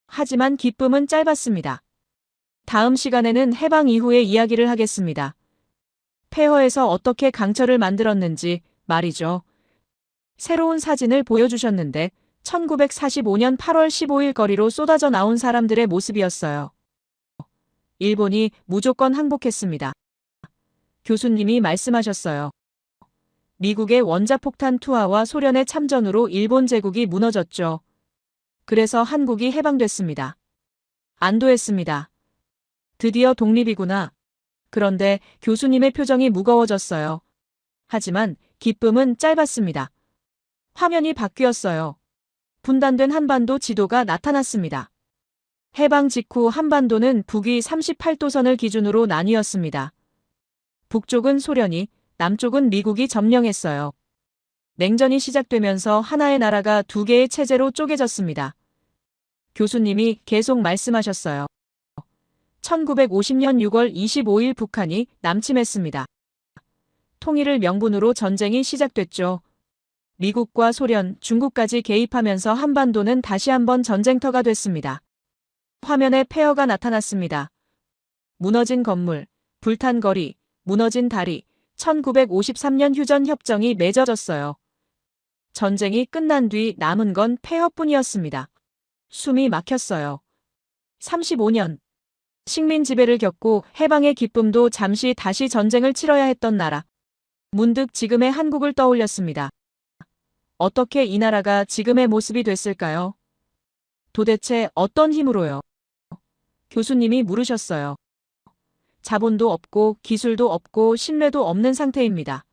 하지만 기쁨은 짧았습니다. 다음 시간에는 해방 이후의 이야기를 하겠습니다. 폐허에서 어떻게 강철을 만들었는지 말이죠. 새로운 사진을 보여주셨는데 1945년 8월 15일 거리로 쏟아져 나온 사람들의 모습이었어요. 일본이 무조건 항복했습니다. 교수님이 말씀하셨어요. 미국의 원자폭탄 투하와 소련의 참전으로 일본 제국이 무너졌죠. 그래서 한국이 해방됐습니다. 안도했습니다. 드디어 독립이구나. 그런데 교수님의 표정이 무거워졌어요. 하지만 기쁨은 짧았습니다. 화면이 바뀌었어요. 분단된 한반도 지도가 나타났습니다. 해방 직후 한반도는 북위 38도선을 기준으로 나뉘었습니다. 북쪽은 소련이, 남쪽은 미국이 점령했어요. 냉전이 시작되면서 하나의 나라가 두 개의 체제로 쪼개졌습니다. 교수님이 계속 말씀하셨어요. 1950년 6월 25일 북한이 남침했습니다. 통일을 명분으로 전쟁이 시작됐죠. 미국과 소련, 중국까지 개입하면서 한반도는 다시 한번 전쟁터가 됐습니다. 화면에 폐허가 나타났습니다. 무너진 건물, 불탄 거리, 무너진 다리, 1953년 휴전 협정이 맺어졌어요. 전쟁이 끝난 뒤 남은 건 폐허뿐이었습니다. 숨이 막혔어요. 35년. 식민 지배를 겪고 해방의 기쁨도 잠시 다시 전쟁을 치러야 했던 나라. 문득 지금의 한국을 떠올렸습니다. 어떻게 이 나라가 지금의 모습이 됐을까요? 도대체 어떤 힘으로요? 교수님이 물으셨어요. 자본도 없고 기술도 없고 신뢰도 없는 상태입니다.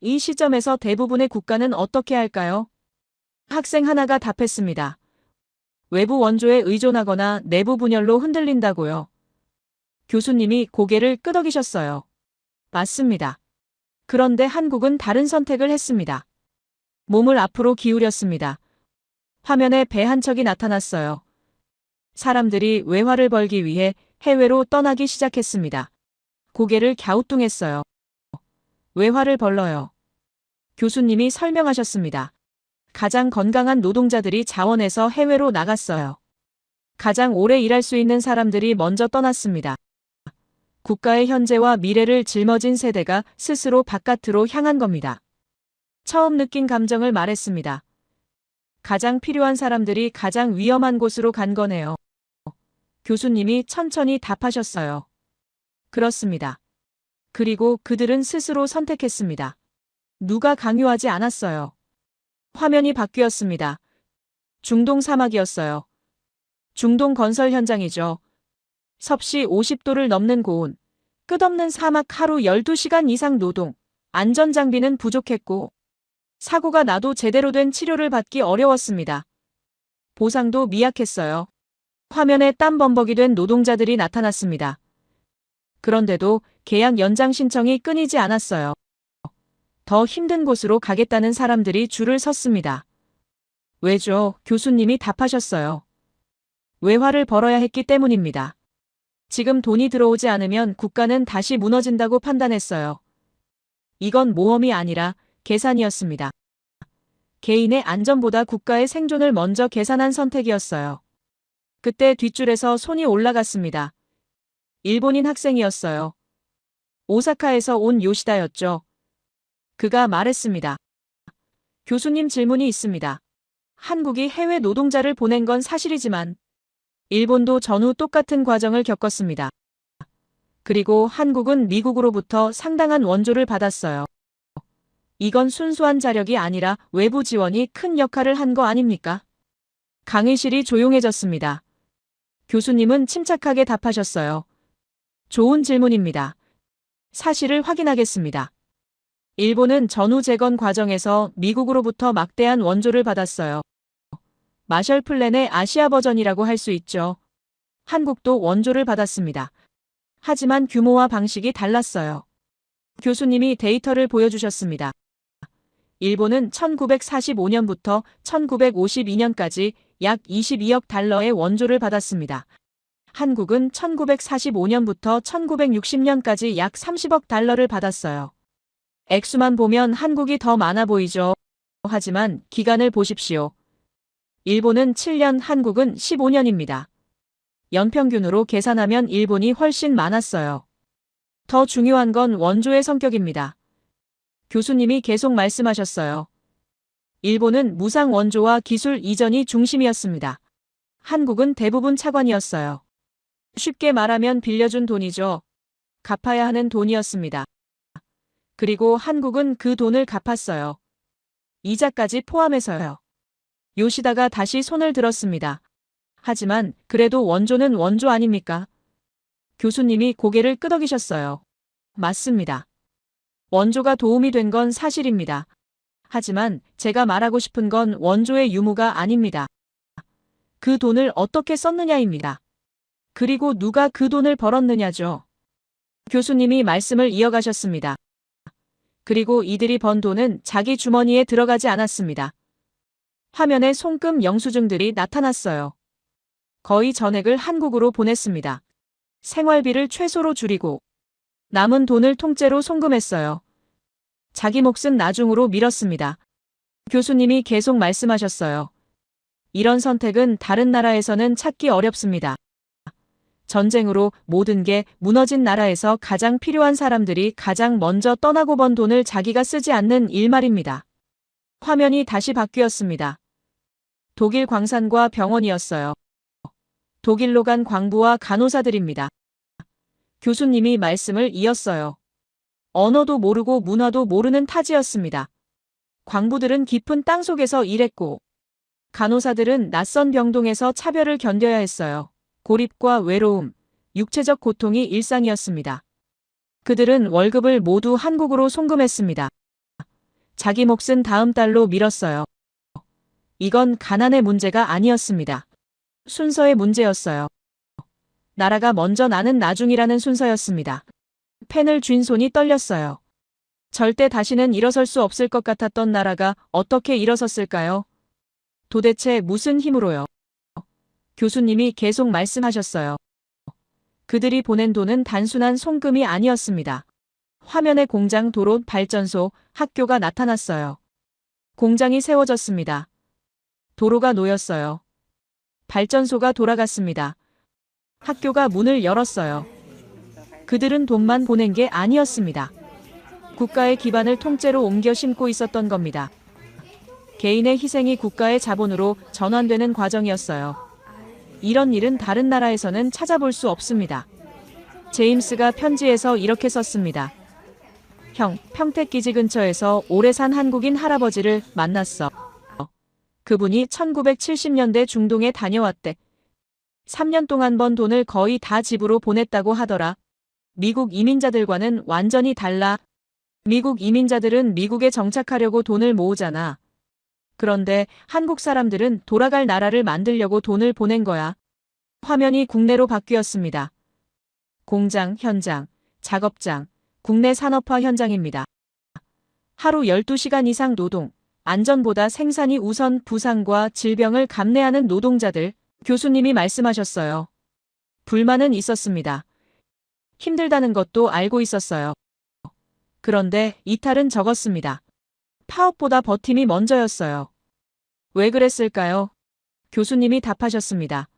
이 시점에서 대부분의 국가는 어떻게 할까요? 학생 하나가 답했습니다. 외부 원조에 의존하거나 내부 분열로 흔들린다고요. 교수님이 고개를 끄덕이셨어요. 맞습니다. 그런데 한국은 다른 선택을 했습니다. 몸을 앞으로 기울였습니다. 화면에 배 한 척이 나타났어요. 사람들이 외화를 벌기 위해 해외로 떠나기 시작했습니다. 고개를 갸우뚱했어요. 외화를 벌러요. 교수님이 설명하셨습니다. 가장 건강한 노동자들이 자원해서 해외로 나갔어요. 가장 오래 일할 수 있는 사람들이 먼저 떠났습니다. 국가의 현재와 미래를 짊어진 세대가 스스로 바깥으로 향한 겁니다. 처음 느낀 감정을 말했습니다. 가장 필요한 사람들이 가장 위험한 곳으로 간 거네요. 교수님이 천천히 답하셨어요. 그렇습니다. 그리고 그들은 스스로 선택했습니다. 누가 강요하지 않았어요. 화면이 바뀌었습니다. 중동 사막이었어요. 중동 건설 현장이죠. 섭씨 50도를 넘는 고온, 끝없는 사막 하루 12시간 이상 노동, 안전장비는 부족했고 사고가 나도 제대로 된 치료를 받기 어려웠습니다. 보상도 미약했어요. 화면에 땀 범벅이 된 노동자들이 나타났습니다. 그런데도 계약 연장 신청이 끊이지 않았어요. 더 힘든 곳으로 가겠다는 사람들이 줄을 섰습니다. 왜죠? 교수님이 답하셨어요. 외화를 벌어야 했기 때문입니다. 지금 돈이 들어오지 않으면 국가는 다시 무너진다고 판단했어요. 이건 모험이 아니라 계산이었습니다. 개인의 안전보다 국가의 생존을 먼저 계산한 선택이었어요. 그때 뒷줄에서 손이 올라갔습니다. 일본인 학생이었어요. 오사카에서 온 요시다였죠. 그가 말했습니다. 교수님 질문이 있습니다. 한국이 해외 노동자를 보낸 건 사실이지만 일본도 전후 똑같은 과정을 겪었습니다. 그리고 한국은 미국으로부터 상당한 원조를 받았어요. 이건 순수한 자력이 아니라 외부 지원이 큰 역할을 한 거 아닙니까? 강의실이 조용해졌습니다. 교수님은 침착하게 답하셨어요. 좋은 질문입니다. 사실을 확인하겠습니다. 일본은 전후 재건 과정에서 미국으로부터 막대한 원조를 받았어요. 마셜 플랜의 아시아 버전이라고 할 수 있죠. 한국도 원조를 받았습니다. 하지만 규모와 방식이 달랐어요. 교수님이 데이터를 보여주셨습니다. 일본은 1945년부터 1952년까지 약 22억 달러의 원조를 받았습니다. 한국은 1945년부터 1960년까지 약 30억 달러를 받았어요. 액수만 보면 한국이 더 많아 보이죠. 하지만 기간을 보십시오. 일본은 7년, 한국은 15년입니다. 연평균으로 계산하면 일본이 훨씬 많았어요. 더 중요한 건 원조의 성격입니다. 교수님이 계속 말씀하셨어요. 일본은 무상 원조와 기술 이전이 중심이었습니다. 한국은 대부분 차관이었어요. 쉽게 말하면 빌려준 돈이죠. 갚아야 하는 돈이었습니다. 그리고 한국은 그 돈을 갚았어요. 이자까지 포함해서요. 요시다가 다시 손을 들었습니다. 하지만 그래도 원조는 원조 아닙니까? 교수님이 고개를 끄덕이셨어요. 맞습니다. 원조가 도움이 된 건 사실입니다. 하지만 제가 말하고 싶은 건 원조의 유무가 아닙니다. 그 돈을 어떻게 썼느냐입니다. 그리고 누가 그 돈을 벌었느냐죠. 교수님이 말씀을 이어가셨습니다. 그리고 이들이 번 돈은 자기 주머니에 들어가지 않았습니다. 화면에 송금 영수증들이 나타났어요. 거의 전액을 한국으로 보냈습니다. 생활비를 최소로 줄이고 남은 돈을 통째로 송금했어요. 자기 몫은 나중으로 미뤘습니다. 교수님이 계속 말씀하셨어요. 이런 선택은 다른 나라에서는 찾기 어렵습니다. 전쟁으로 모든 게 무너진 나라에서 가장 필요한 사람들이 가장 먼저 떠나고 번 돈을 자기가 쓰지 않는 일 말입니다. 화면이 다시 바뀌었습니다. 독일 광산과 병원이었어요. 독일로 간 광부와 간호사들입니다. 교수님이 말씀을 이었어요. 언어도 모르고 문화도 모르는 타지였습니다. 광부들은 깊은 땅속에서 일했고 간호사들은 낯선 병동에서 차별을 견뎌야 했어요. 고립과 외로움, 육체적 고통이 일상이었습니다. 그들은 월급을 모두 한국으로 송금했습니다. 자기 몫은 다음 달로 미뤘어요. 이건 가난의 문제가 아니었습니다. 순서의 문제였어요. 나라가 먼저 나는 나중이라는 순서였습니다. 펜을 쥔 손이 떨렸어요. 절대 다시는 일어설 수 없을 것 같았던 나라가 어떻게 일어섰을까요? 도대체 무슨 힘으로요? 교수님이 계속 말씀하셨어요. 그들이 보낸 돈은 단순한 송금이 아니었습니다. 화면에 공장, 도로, 발전소, 학교가 나타났어요. 공장이 세워졌습니다. 도로가 놓였어요. 발전소가 돌아갔습니다. 학교가 문을 열었어요. 그들은 돈만 보낸 게 아니었습니다. 국가의 기반을 통째로 옮겨 심고 있었던 겁니다. 개인의 희생이 국가의 자본으로 전환되는 과정이었어요. 이런 일은 다른 나라에서는 찾아볼 수 없습니다. 제임스가 편지에서 이렇게 썼습니다. 형, 평택기지 근처에서 오래 산 한국인 할아버지를 만났어. 그분이 1970년대 중동에 다녀왔대. 3년 동안 번 돈을 거의 다 집으로 보냈다고 하더라. 미국 이민자들과는 완전히 달라. 미국 이민자들은 미국에 정착하려고 돈을 모으잖아. 그런데 한국 사람들은 돌아갈 나라를 만들려고 돈을 보낸 거야. 화면이 국내로 바뀌었습니다. 공장, 현장, 작업장, 국내 산업화 현장입니다. 하루 12시간 이상 노동, 안전보다 생산이 우선 부상과 질병을 감내하는 노동자들, 교수님이 말씀하셨어요. 불만은 있었습니다. 힘들다는 것도 알고 있었어요. 그런데 이탈은 적었습니다. 파업보다 버팀이 먼저였어요. 왜 그랬을까요? 교수님이 답하셨습니다.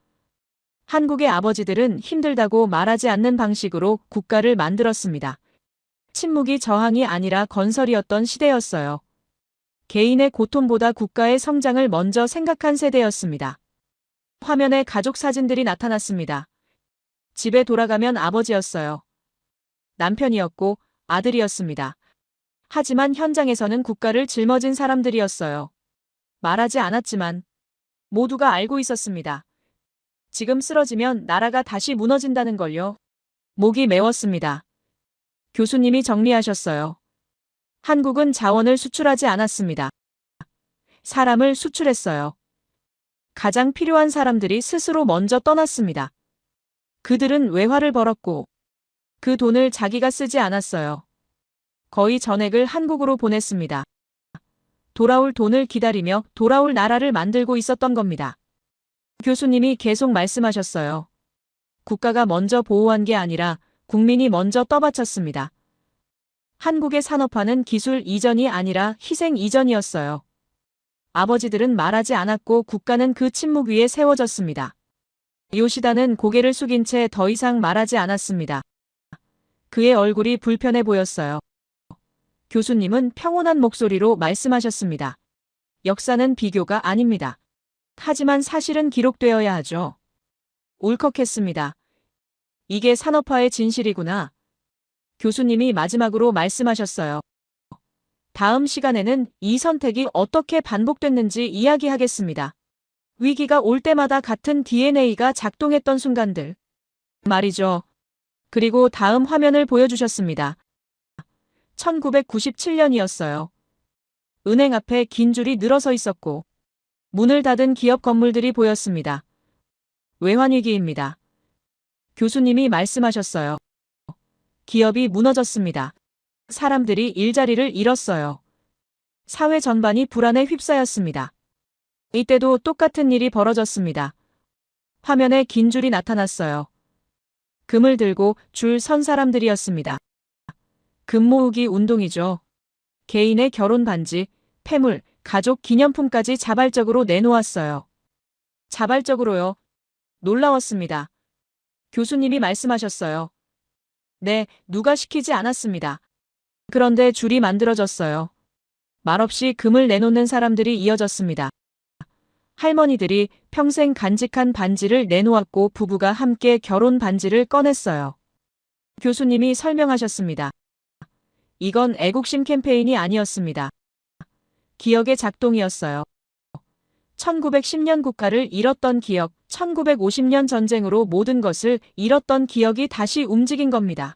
한국의 아버지들은 힘들다고 말하지 않는 방식으로 국가를 만들었습니다. 침묵이 저항이 아니라 건설이었던 시대였어요. 개인의 고통보다 국가의 성장을 먼저 생각한 세대였습니다. 화면에 가족 사진들이 나타났습니다. 집에 돌아가면 아버지였어요. 남편이었고 아들이었습니다. 하지만 현장에서는 국가를 짊어진 사람들이었어요. 말하지 않았지만 모두가 알고 있었습니다. 지금 쓰러지면 나라가 다시 무너진다는 걸요. 목이 메웠습니다. 교수님이 정리하셨어요. 한국은 자원을 수출하지 않았습니다. 사람을 수출했어요. 가장 필요한 사람들이 스스로 먼저 떠났습니다. 그들은 외화를 벌었고 그 돈을 자기가 쓰지 않았어요. 거의 전액을 한국으로 보냈습니다. 돌아올 돈을 기다리며 돌아올 나라를 만들고 있었던 겁니다. 교수님이 계속 말씀하셨어요. 국가가 먼저 보호한 게 아니라 국민이 먼저 떠받쳤습니다. 한국의 산업화는 기술 이전이 아니라 희생 이전이었어요. 아버지들은 말하지 않았고 국가는 그 침묵 위에 세워졌습니다. 요시다는 고개를 숙인 채 더 이상 말하지 않았습니다. 그의 얼굴이 불편해 보였어요. 교수님은 평온한 목소리로 말씀하셨습니다. 역사는 비교가 아닙니다. 하지만 사실은 기록되어야 하죠. 울컥했습니다. 이게 산업화의 진실이구나. 교수님이 마지막으로 말씀하셨어요. 다음 시간에는 이 선택이 어떻게 반복됐는지 이야기하겠습니다. 위기가 올 때마다 같은 DNA가 작동했던 순간들. 말이죠. 그리고 다음 화면을 보여주셨습니다. 1997년이었어요. 은행 앞에 긴 줄이 늘어서 있었고 문을 닫은 기업 건물들이 보였습니다. 외환위기입니다. 교수님이 말씀하셨어요. 기업이 무너졌습니다. 사람들이 일자리를 잃었어요. 사회 전반이 불안에 휩싸였습니다. 이때도 똑같은 일이 벌어졌습니다. 화면에 긴 줄이 나타났어요. 금을 들고 줄 선 사람들이었습니다. 금 모으기 운동이죠. 개인의 결혼 반지, 폐물, 가족 기념품까지 자발적으로 내놓았어요. 자발적으로요. 놀라웠습니다. 교수님이 말씀하셨어요. 네, 누가 시키지 않았습니다. 그런데 줄이 만들어졌어요. 말없이 금을 내놓는 사람들이 이어졌습니다. 할머니들이 평생 간직한 반지를 내놓았고 부부가 함께 결혼 반지를 꺼냈어요. 교수님이 설명하셨습니다. 이건 애국심 캠페인이 아니었습니다. 기억의 작동이었어요. 1910년 국가를 잃었던 기억, 1950년 전쟁으로 모든 것을 잃었던 기억이 다시 움직인 겁니다.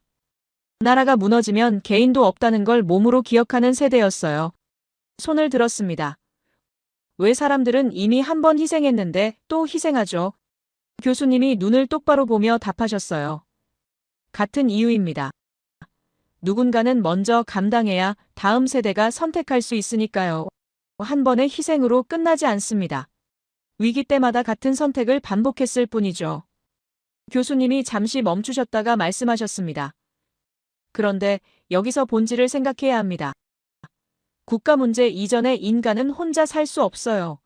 나라가 무너지면 개인도 없다는 걸 몸으로 기억하는 세대였어요. 손을 들었습니다. 왜 사람들은 이미 한 번 희생했는데 또 희생하죠? 교수님이 눈을 똑바로 보며 답하셨어요. 같은 이유입니다. 누군가는 먼저 감당해야 다음 세대가 선택할 수 있으니까요. 한 번의 희생으로 끝나지 않습니다. 위기 때마다 같은 선택을 반복했을 뿐이죠. 교수님이 잠시 멈추셨다가 말씀하셨습니다. 그런데 여기서 본질을 생각해야 합니다. 국가 문제 이전에 인간은 혼자 살 수 없어요.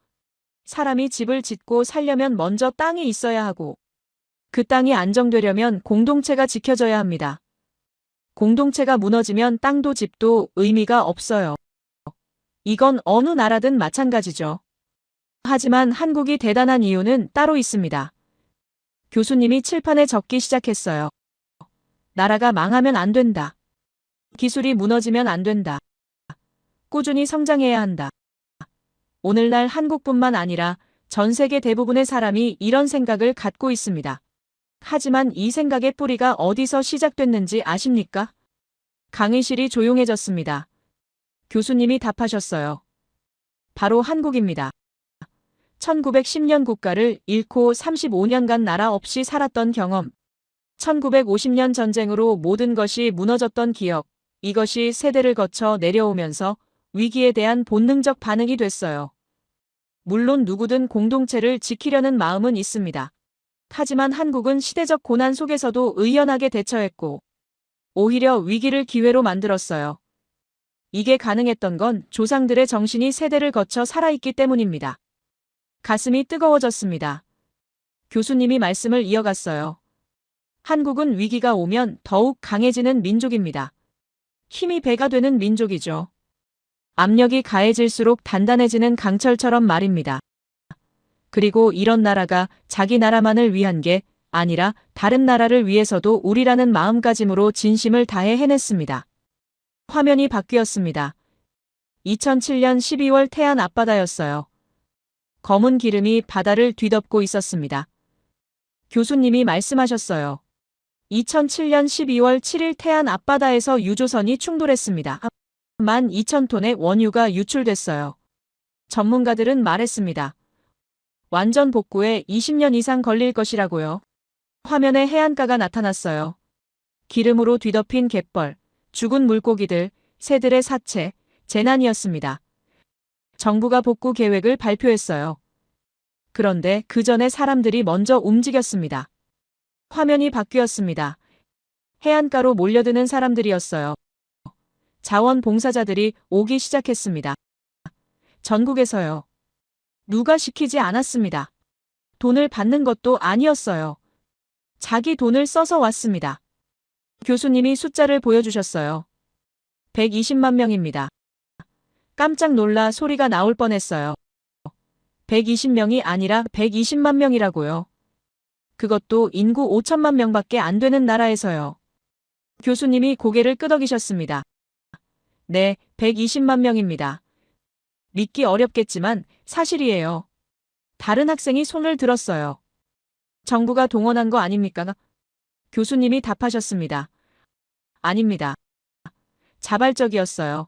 사람이 집을 짓고 살려면 먼저 땅이 있어야 하고 그 땅이 안정되려면 공동체가 지켜져야 합니다. 공동체가 무너지면 땅도 집도 의미가 없어요. 이건 어느 나라든 마찬가지죠. 하지만 한국이 대단한 이유는 따로 있습니다. 교수님이 칠판에 적기 시작했어요. 나라가 망하면 안 된다. 기술이 무너지면 안 된다. 꾸준히 성장해야 한다. 오늘날 한국뿐만 아니라 전 세계 대부분의 사람이 이런 생각을 갖고 있습니다. 하지만 이 생각의 뿌리가 어디서 시작됐는지 아십니까? 강의실이 조용해졌습니다. 교수님이 답하셨어요. 바로 한국입니다. 1910년 국가를 잃고 35년간 나라 없이 살았던 경험. 1950년 전쟁으로 모든 것이 무너졌던 기억. 이것이 세대를 거쳐 내려오면서 위기에 대한 본능적 반응이 됐어요. 물론 누구든 공동체를 지키려는 마음은 있습니다. 하지만 한국은 시대적 고난 속에서도 의연하게 대처했고 오히려 위기를 기회로 만들었어요. 이게 가능했던 건 조상들의 정신이 세대를 거쳐 살아있기 때문입니다. 가슴이 뜨거워졌습니다. 교수님이 말씀을 이어갔어요. 한국은 위기가 오면 더욱 강해지는 민족입니다. 힘이 배가 되는 민족이죠. 압력이 가해질수록 단단해지는 강철처럼 말입니다. 그리고 이런 나라가 자기 나라만을 위한 게 아니라 다른 나라를 위해서도 우리라는 마음가짐으로 진심을 다해 해냈습니다. 화면이 바뀌었습니다. 2007년 12월 태안 앞바다였어요. 검은 기름이 바다를 뒤덮고 있었습니다. 교수님이 말씀하셨어요. 2007년 12월 7일 태안 앞바다에서 유조선이 충돌했습니다. 12,000톤의 원유가 유출됐어요. 전문가들은 말했습니다. 완전 복구에 20년 이상 걸릴 것이라고요. 화면에 해안가가 나타났어요. 기름으로 뒤덮인 갯벌, 죽은 물고기들, 새들의 사체, 재난이었습니다. 정부가 복구 계획을 발표했어요. 그런데 그 전에 사람들이 먼저 움직였습니다. 화면이 바뀌었습니다. 해안가로 몰려드는 사람들이었어요. 자원봉사자들이 오기 시작했습니다. 전국에서요. 누가 시키지 않았습니다. 돈을 받는 것도 아니었어요. 자기 돈을 써서 왔습니다. 교수님이 숫자를 보여주셨어요. 120만 명입니다. 깜짝 놀라 소리가 나올 뻔했어요. 120명이 아니라 120만 명이라고요. 그것도 인구 5천만 명밖에 안 되는 나라에서요. 교수님이 고개를 끄덕이셨습니다. 네, 120만 명입니다. 믿기 어렵겠지만 사실이에요. 다른 학생이 손을 들었어요. 정부가 동원한 거 아닙니까? 교수님이 답하셨습니다. 아닙니다. 자발적이었어요.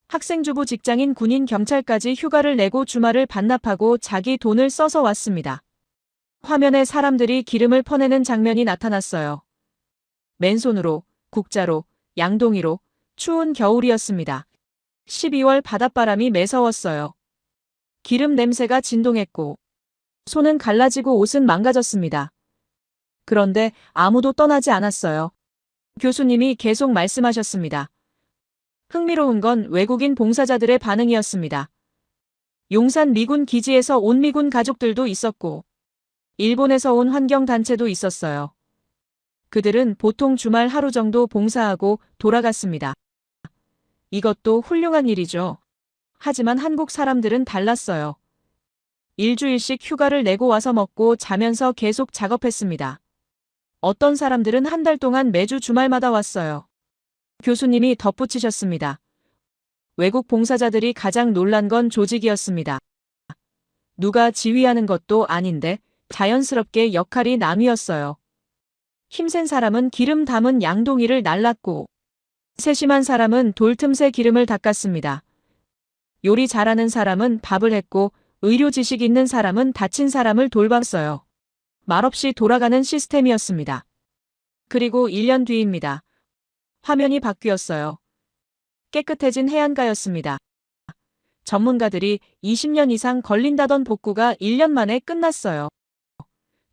학생주부 직장인 군인 경찰까지 휴가를 내고 주말을 반납하고 자기 돈을 써서 왔습니다. 화면에 사람들이 기름을 퍼내는 장면이 나타났어요. 맨손으로, 국자로, 양동이로, 추운 겨울이었습니다. 12월 바닷바람이 매서웠어요. 기름 냄새가 진동했고, 손은 갈라지고 옷은 망가졌습니다. 그런데 아무도 떠나지 않았어요. 교수님이 계속 말씀하셨습니다. 흥미로운 건 외국인 봉사자들의 반응이었습니다. 용산 미군 기지에서 온 미군 가족들도 있었고, 일본에서 온 환경단체도 있었어요. 그들은 보통 주말 하루 정도 봉사하고 돌아갔습니다. 이것도 훌륭한 일이죠. 하지만 한국 사람들은 달랐어요. 일주일씩 휴가를 내고 와서 먹고 자면서 계속 작업했습니다. 어떤 사람들은 한 달 동안 매주 주말마다 왔어요. 교수님이 덧붙이셨습니다. 외국 봉사자들이 가장 놀란 건 조직이었습니다. 누가 지휘하는 것도 아닌데 자연스럽게 역할이 나뉘었어요. 힘센 사람은 기름 담은 양동이를 날랐고 세심한 사람은 돌 틈새 기름을 닦았습니다. 요리 잘하는 사람은 밥을 했고 의료 지식 있는 사람은 다친 사람을 돌봤어요. 말없이 돌아가는 시스템이었습니다. 그리고 1년 뒤입니다. 화면이 바뀌었어요. 깨끗해진 해안가였습니다. 전문가들이 20년 이상 걸린다던 복구가 1년 만에 끝났어요.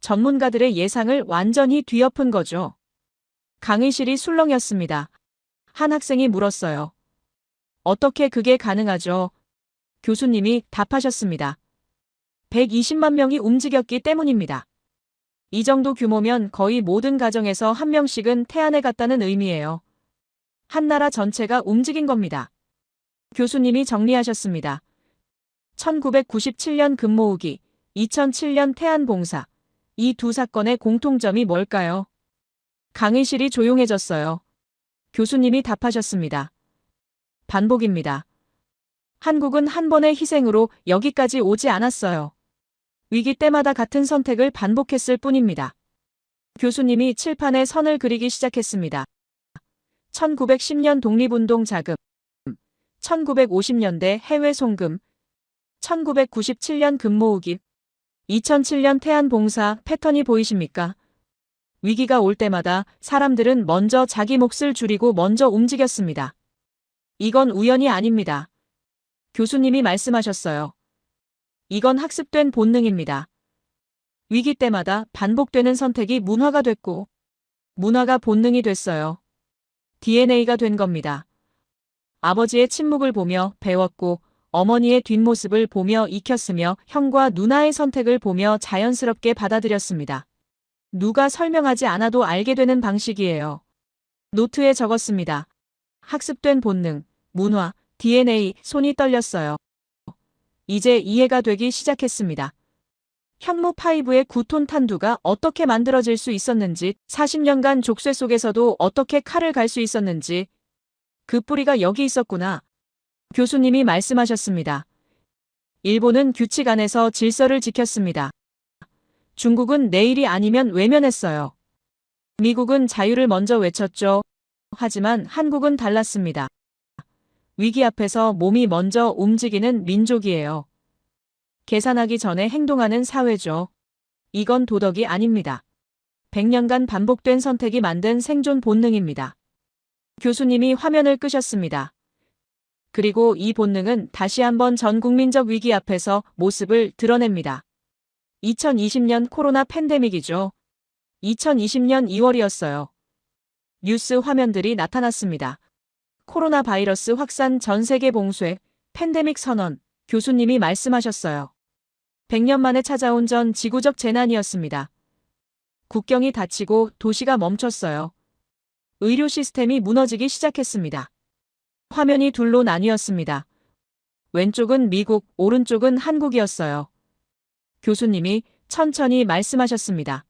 전문가들의 예상을 완전히 뒤엎은 거죠. 강의실이 술렁였습니다. 한 학생이 물었어요. 어떻게 그게 가능하죠? 교수님이 답하셨습니다. 120만 명이 움직였기 때문입니다. 이 정도 규모면 거의 모든 가정에서 한 명씩은 태안에 갔다는 의미예요. 한 나라 전체가 움직인 겁니다. 교수님이 정리하셨습니다. 1997년 금 모으기, 2007년 태안 봉사. 이 두 사건의 공통점이 뭘까요? 강의실이 조용해졌어요. 교수님이 답하셨습니다. 반복입니다. 한국은 한 번의 희생으로 여기까지 오지 않았어요. 위기 때마다 같은 선택을 반복했을 뿐입니다. 교수님이 칠판에 선을 그리기 시작했습니다. 1910년 독립운동 자금, 1950년대 해외 송금, 1997년 금 모으기, 2007년 태안 봉사 패턴이 보이십니까? 위기가 올 때마다 사람들은 먼저 자기 몫을 줄이고 먼저 움직였습니다. 이건 우연이 아닙니다. 교수님이 말씀하셨어요. 이건 학습된 본능입니다. 위기 때마다 반복되는 선택이 문화가 됐고, 문화가 본능이 됐어요. DNA가 된 겁니다. 아버지의 침묵을 보며 배웠고, 어머니의 뒷모습을 보며 익혔으며 형과 누나의 선택을 보며 자연스럽게 받아들였습니다. 누가 설명하지 않아도 알게 되는 방식이에요. 노트에 적었습니다. 학습된 본능, 문화, DNA, 손이 떨렸어요. 이제 이해가 되기 시작했습니다. 현무 5의 9톤 탄두가 어떻게 만들어질 수 있었는지, 40년간 족쇄 속에서도 어떻게 칼을 갈 수 있었는지, 그 뿌리가 여기 있었구나. 교수님이 말씀하셨습니다. 일본은 규칙 안에서 질서를 지켰습니다. 중국은 내일이 아니면 외면했어요. 미국은 자유를 먼저 외쳤죠. 하지만 한국은 달랐습니다. 위기 앞에서 몸이 먼저 움직이는 민족이에요. 계산하기 전에 행동하는 사회죠. 이건 도덕이 아닙니다. 100년간 반복된 선택이 만든 생존 본능입니다. 교수님이 화면을 끄셨습니다. 그리고 이 본능은 다시 한번 전 국민적 위기 앞에서 모습을 드러냅니다. 2020년 코로나 팬데믹이죠. 2020년 2월이었어요. 뉴스 화면들이 나타났습니다. 코로나 바이러스 확산 전 세계 봉쇄, 팬데믹 선언, 교수님이 말씀하셨어요. 100년 만에 찾아온 전 지구적 재난이었습니다. 국경이 닫히고 도시가 멈췄어요. 의료 시스템이 무너지기 시작했습니다. 화면이 둘로 나뉘었습니다. 왼쪽은 미국, 오른쪽은 한국이었어요. 교수님이 천천히 말씀하셨습니다.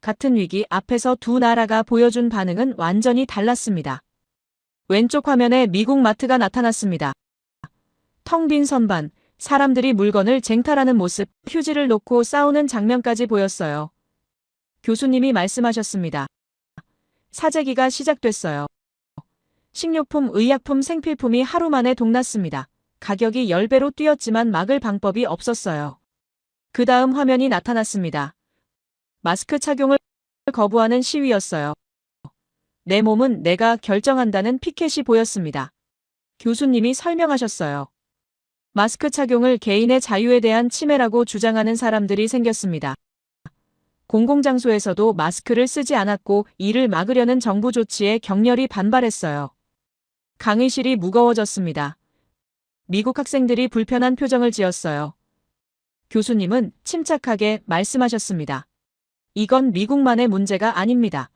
같은 위기 앞에서 두 나라가 보여준 반응은 완전히 달랐습니다. 왼쪽 화면에 미국 마트가 나타났습니다. 텅 빈 선반, 사람들이 물건을 쟁탈하는 모습, 휴지를 놓고 싸우는 장면까지 보였어요. 교수님이 말씀하셨습니다. 사재기가 시작됐어요. 식료품, 의약품, 생필품이 하루 만에 동났습니다. 가격이 10배로 뛰었지만 막을 방법이 없었어요. 그 다음 화면이 나타났습니다. 마스크 착용을 거부하는 시위였어요. 내 몸은 내가 결정한다는 피켓이 보였습니다. 교수님이 설명하셨어요. 마스크 착용을 개인의 자유에 대한 침해라고 주장하는 사람들이 생겼습니다. 공공장소에서도 마스크를 쓰지 않았고 이를 막으려는 정부 조치에 격렬히 반발했어요. 강의실이 무거워졌습니다. 미국 학생들이 불편한 표정을 지었어요. 교수님은 침착하게 말씀하셨습니다. 이건 미국만의 문제가 아닙니다.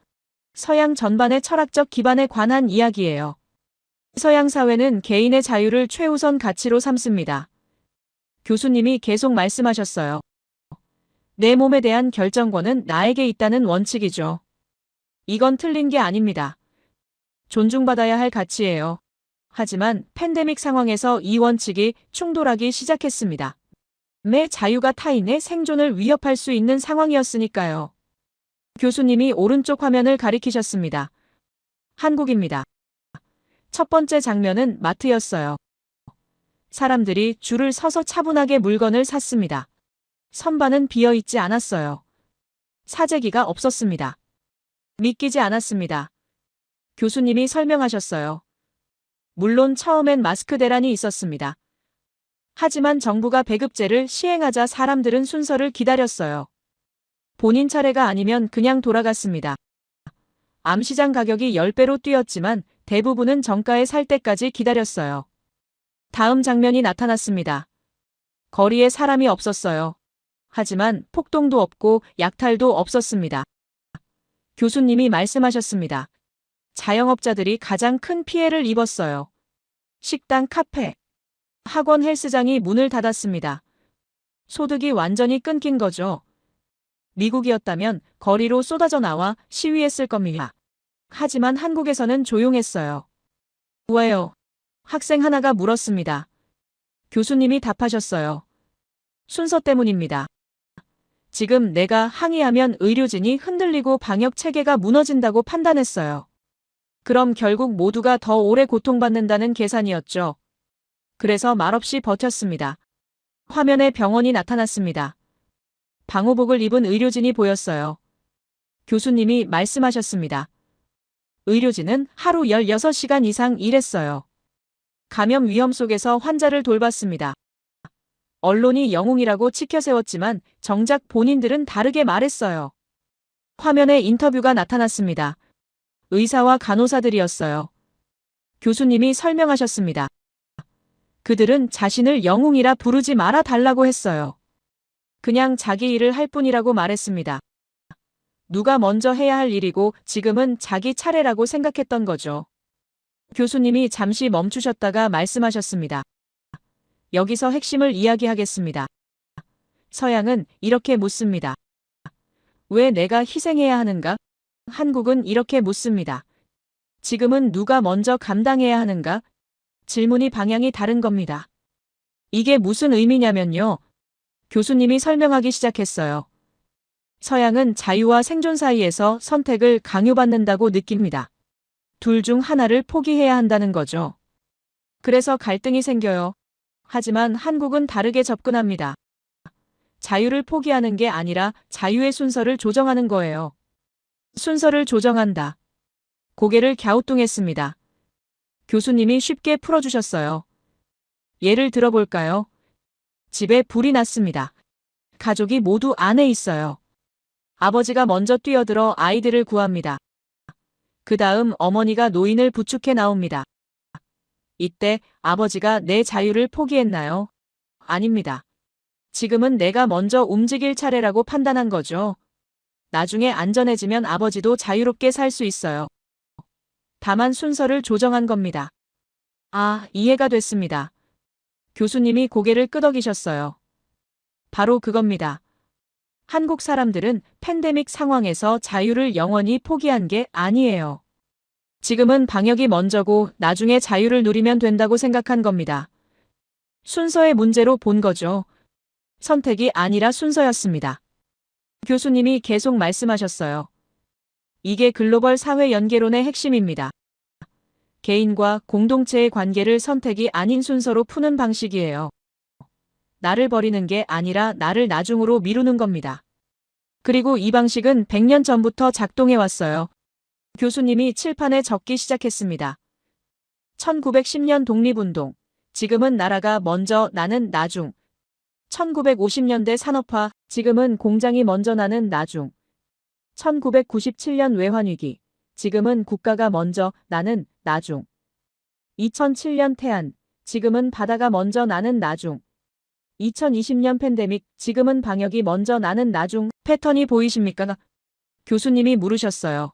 서양 전반의 철학적 기반에 관한 이야기예요. 서양 사회는 개인의 자유를 최우선 가치로 삼습니다. 교수님이 계속 말씀하셨어요. 내 몸에 대한 결정권은 나에게 있다는 원칙이죠. 이건 틀린 게 아닙니다. 존중받아야 할 가치예요. 하지만 팬데믹 상황에서 이 원칙이 충돌하기 시작했습니다. 내 자유가 타인의 생존을 위협할 수 있는 상황이었으니까요. 교수님이 오른쪽 화면을 가리키셨습니다. 한국입니다. 첫 번째 장면은 마트였어요. 사람들이 줄을 서서 차분하게 물건을 샀습니다. 선반은 비어있지 않았어요. 사재기가 없었습니다. 믿기지 않았습니다. 교수님이 설명하셨어요. 물론 처음엔 마스크 대란이 있었습니다. 하지만 정부가 배급제를 시행하자 사람들은 순서를 기다렸어요. 본인 차례가 아니면 그냥 돌아갔습니다. 암시장 가격이 10배로 뛰었지만 대부분은 정가에 살 때까지 기다렸어요. 다음 장면이 나타났습니다. 거리에 사람이 없었어요. 하지만 폭동도 없고 약탈도 없었습니다. 교수님이 말씀하셨습니다. 자영업자들이 가장 큰 피해를 입었어요. 식당, 카페, 학원, 헬스장이 문을 닫았습니다. 소득이 완전히 끊긴 거죠. 미국이었다면 거리로 쏟아져 나와 시위했을 겁니다. 하지만 한국에서는 조용했어요. 왜요? 학생 하나가 물었습니다. 교수님이 답하셨어요. 순서 때문입니다. 지금 내가 항의하면 의료진이 흔들리고 방역 체계가 무너진다고 판단했어요. 그럼 결국 모두가 더 오래 고통받는다는 계산이었죠. 그래서 말없이 버텼습니다. 화면에 병원이 나타났습니다. 방호복을 입은 의료진이 보였어요. 교수님이 말씀하셨습니다. 의료진은 하루 16시간 이상 일했어요. 감염 위험 속에서 환자를 돌봤습니다. 언론이 영웅이라고 치켜세웠지만 정작 본인들은 다르게 말했어요. 화면에 인터뷰가 나타났습니다. 의사와 간호사들이었어요. 교수님이 설명하셨습니다. 그들은 자신을 영웅이라 부르지 말아 달라고 했어요. 그냥 자기 일을 할 뿐이라고 말했습니다. 누가 먼저 해야 할 일이고 지금은 자기 차례라고 생각했던 거죠. 교수님이 잠시 멈추셨다가 말씀하셨습니다. 여기서 핵심을 이야기하겠습니다. 서양은 이렇게 묻습니다. 왜 내가 희생해야 하는가? 한국은 이렇게 묻습니다. 지금은 누가 먼저 감당해야 하는가? 질문이 방향이 다른 겁니다. 이게 무슨 의미냐면요. 교수님이 설명하기 시작했어요. 서양은 자유와 생존 사이에서 선택을 강요받는다고 느낍니다. 둘 중 하나를 포기해야 한다는 거죠. 그래서 갈등이 생겨요. 하지만 한국은 다르게 접근합니다. 자유를 포기하는 게 아니라 자유의 순서를 조정하는 거예요. 순서를 조정한다. 고개를 갸우뚱했습니다. 교수님이 쉽게 풀어주셨어요. 예를 들어볼까요? 집에 불이 났습니다. 가족이 모두 안에 있어요. 아버지가 먼저 뛰어들어 아이들을 구합니다. 그 다음 어머니가 노인을 부축해 나옵니다. 이때 아버지가 내 자유를 포기했나요? 아닙니다. 지금은 내가 먼저 움직일 차례라고 판단한 거죠. 나중에 안전해지면 아버지도 자유롭게 살 수 있어요. 다만 순서를 조정한 겁니다. 아, 이해가 됐습니다. 교수님이 고개를 끄덕이셨어요. 바로 그겁니다. 한국 사람들은 팬데믹 상황에서 자유를 영원히 포기한 게 아니에요. 지금은 방역이 먼저고 나중에 자유를 누리면 된다고 생각한 겁니다. 순서의 문제로 본 거죠. 선택이 아니라 순서였습니다. 교수님이 계속 말씀하셨어요. 이게 글로벌 사회 연계론의 핵심입니다. 개인과 공동체의 관계를 선택이 아닌 순서로 푸는 방식이에요. 나를 버리는 게 아니라 나를 나중으로 미루는 겁니다. 그리고 이 방식은 100년 전부터 작동해 왔어요. 교수님이 칠판에 적기 시작했습니다. 1910년 독립운동. 지금은 나라가 먼저, 나는 나중. 1950년대 산업화. 지금은 공장이 먼저, 나는 나중. 1997년 외환위기. 지금은 국가가 먼저, 나는 나중. 2007년 태안. 지금은 바다가 먼저, 나는 나중. 2020년 팬데믹. 지금은 방역이 먼저, 나는 나중. 패턴이 보이십니까? 교수님이 물으셨어요.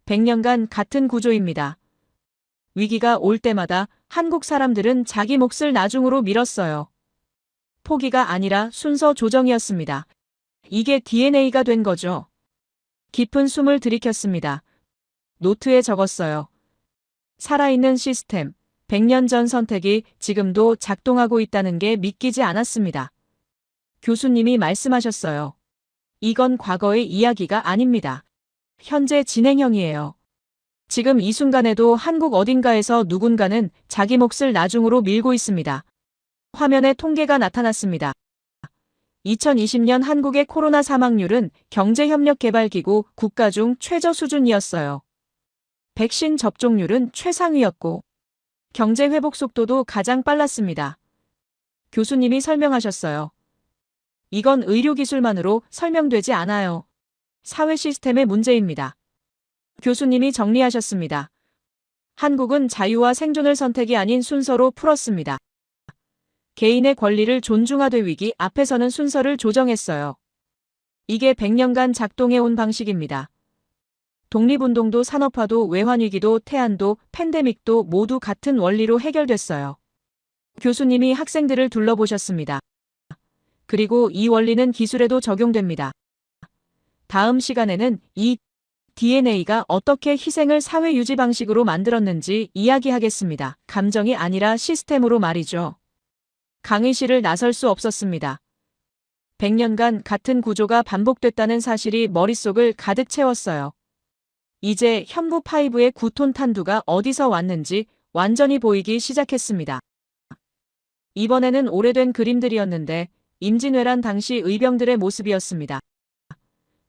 100년간 같은 구조입니다. 위기가 올 때마다 한국 사람들은 자기 몫을 나중으로 미뤘어요. 포기가 아니라 순서 조정이었습니다. 이게 DNA가 된 거죠. 깊은 숨을 들이켰습니다. 노트에 적었어요. 살아있는 시스템, 100년 전 선택이 지금도 작동하고 있다는 게 믿기지 않았습니다. 교수님이 말씀하셨어요. 이건 과거의 이야기가 아닙니다. 현재 진행형이에요. 지금 이 순간에도 한국 어딘가에서 누군가는 자기 몫을 나중으로 밀고 있습니다. 화면에 통계가 나타났습니다. 2020년 한국의 코로나 사망률은 경제협력개발기구 국가 중 최저 수준이었어요. 백신 접종률은 최상위였고 경제 회복 속도도 가장 빨랐습니다. 교수님이 설명하셨어요. 이건 의료기술만으로 설명되지 않아요. 사회 시스템의 문제입니다. 교수님이 정리하셨습니다. 한국은 자유와 생존을 선택이 아닌 순서로 풀었습니다. 개인의 권리를 존중하되 위기 앞에서는 순서를 조정했어요. 이게 100년간 작동해온 방식입니다. 독립운동도 산업화도 외환위기도 태안도 팬데믹도 모두 같은 원리로 해결됐어요. 교수님이 학생들을 둘러보셨습니다. 그리고 이 원리는 기술에도 적용됩니다. 다음 시간에는 이 DNA가 어떻게 희생을 사회 유지 방식으로 만들었는지 이야기하겠습니다. 감정이 아니라 시스템으로 말이죠. 강의실을 나설 수 없었습니다. 100년간 같은 구조가 반복됐다는 사실이 머릿속을 가득 채웠어요. 이제 현무5의 9톤 탄두가 어디서 왔는지 완전히 보이기 시작했습니다. 이번에는 오래된 그림들이었는데 임진왜란 당시 의병들의 모습이었습니다.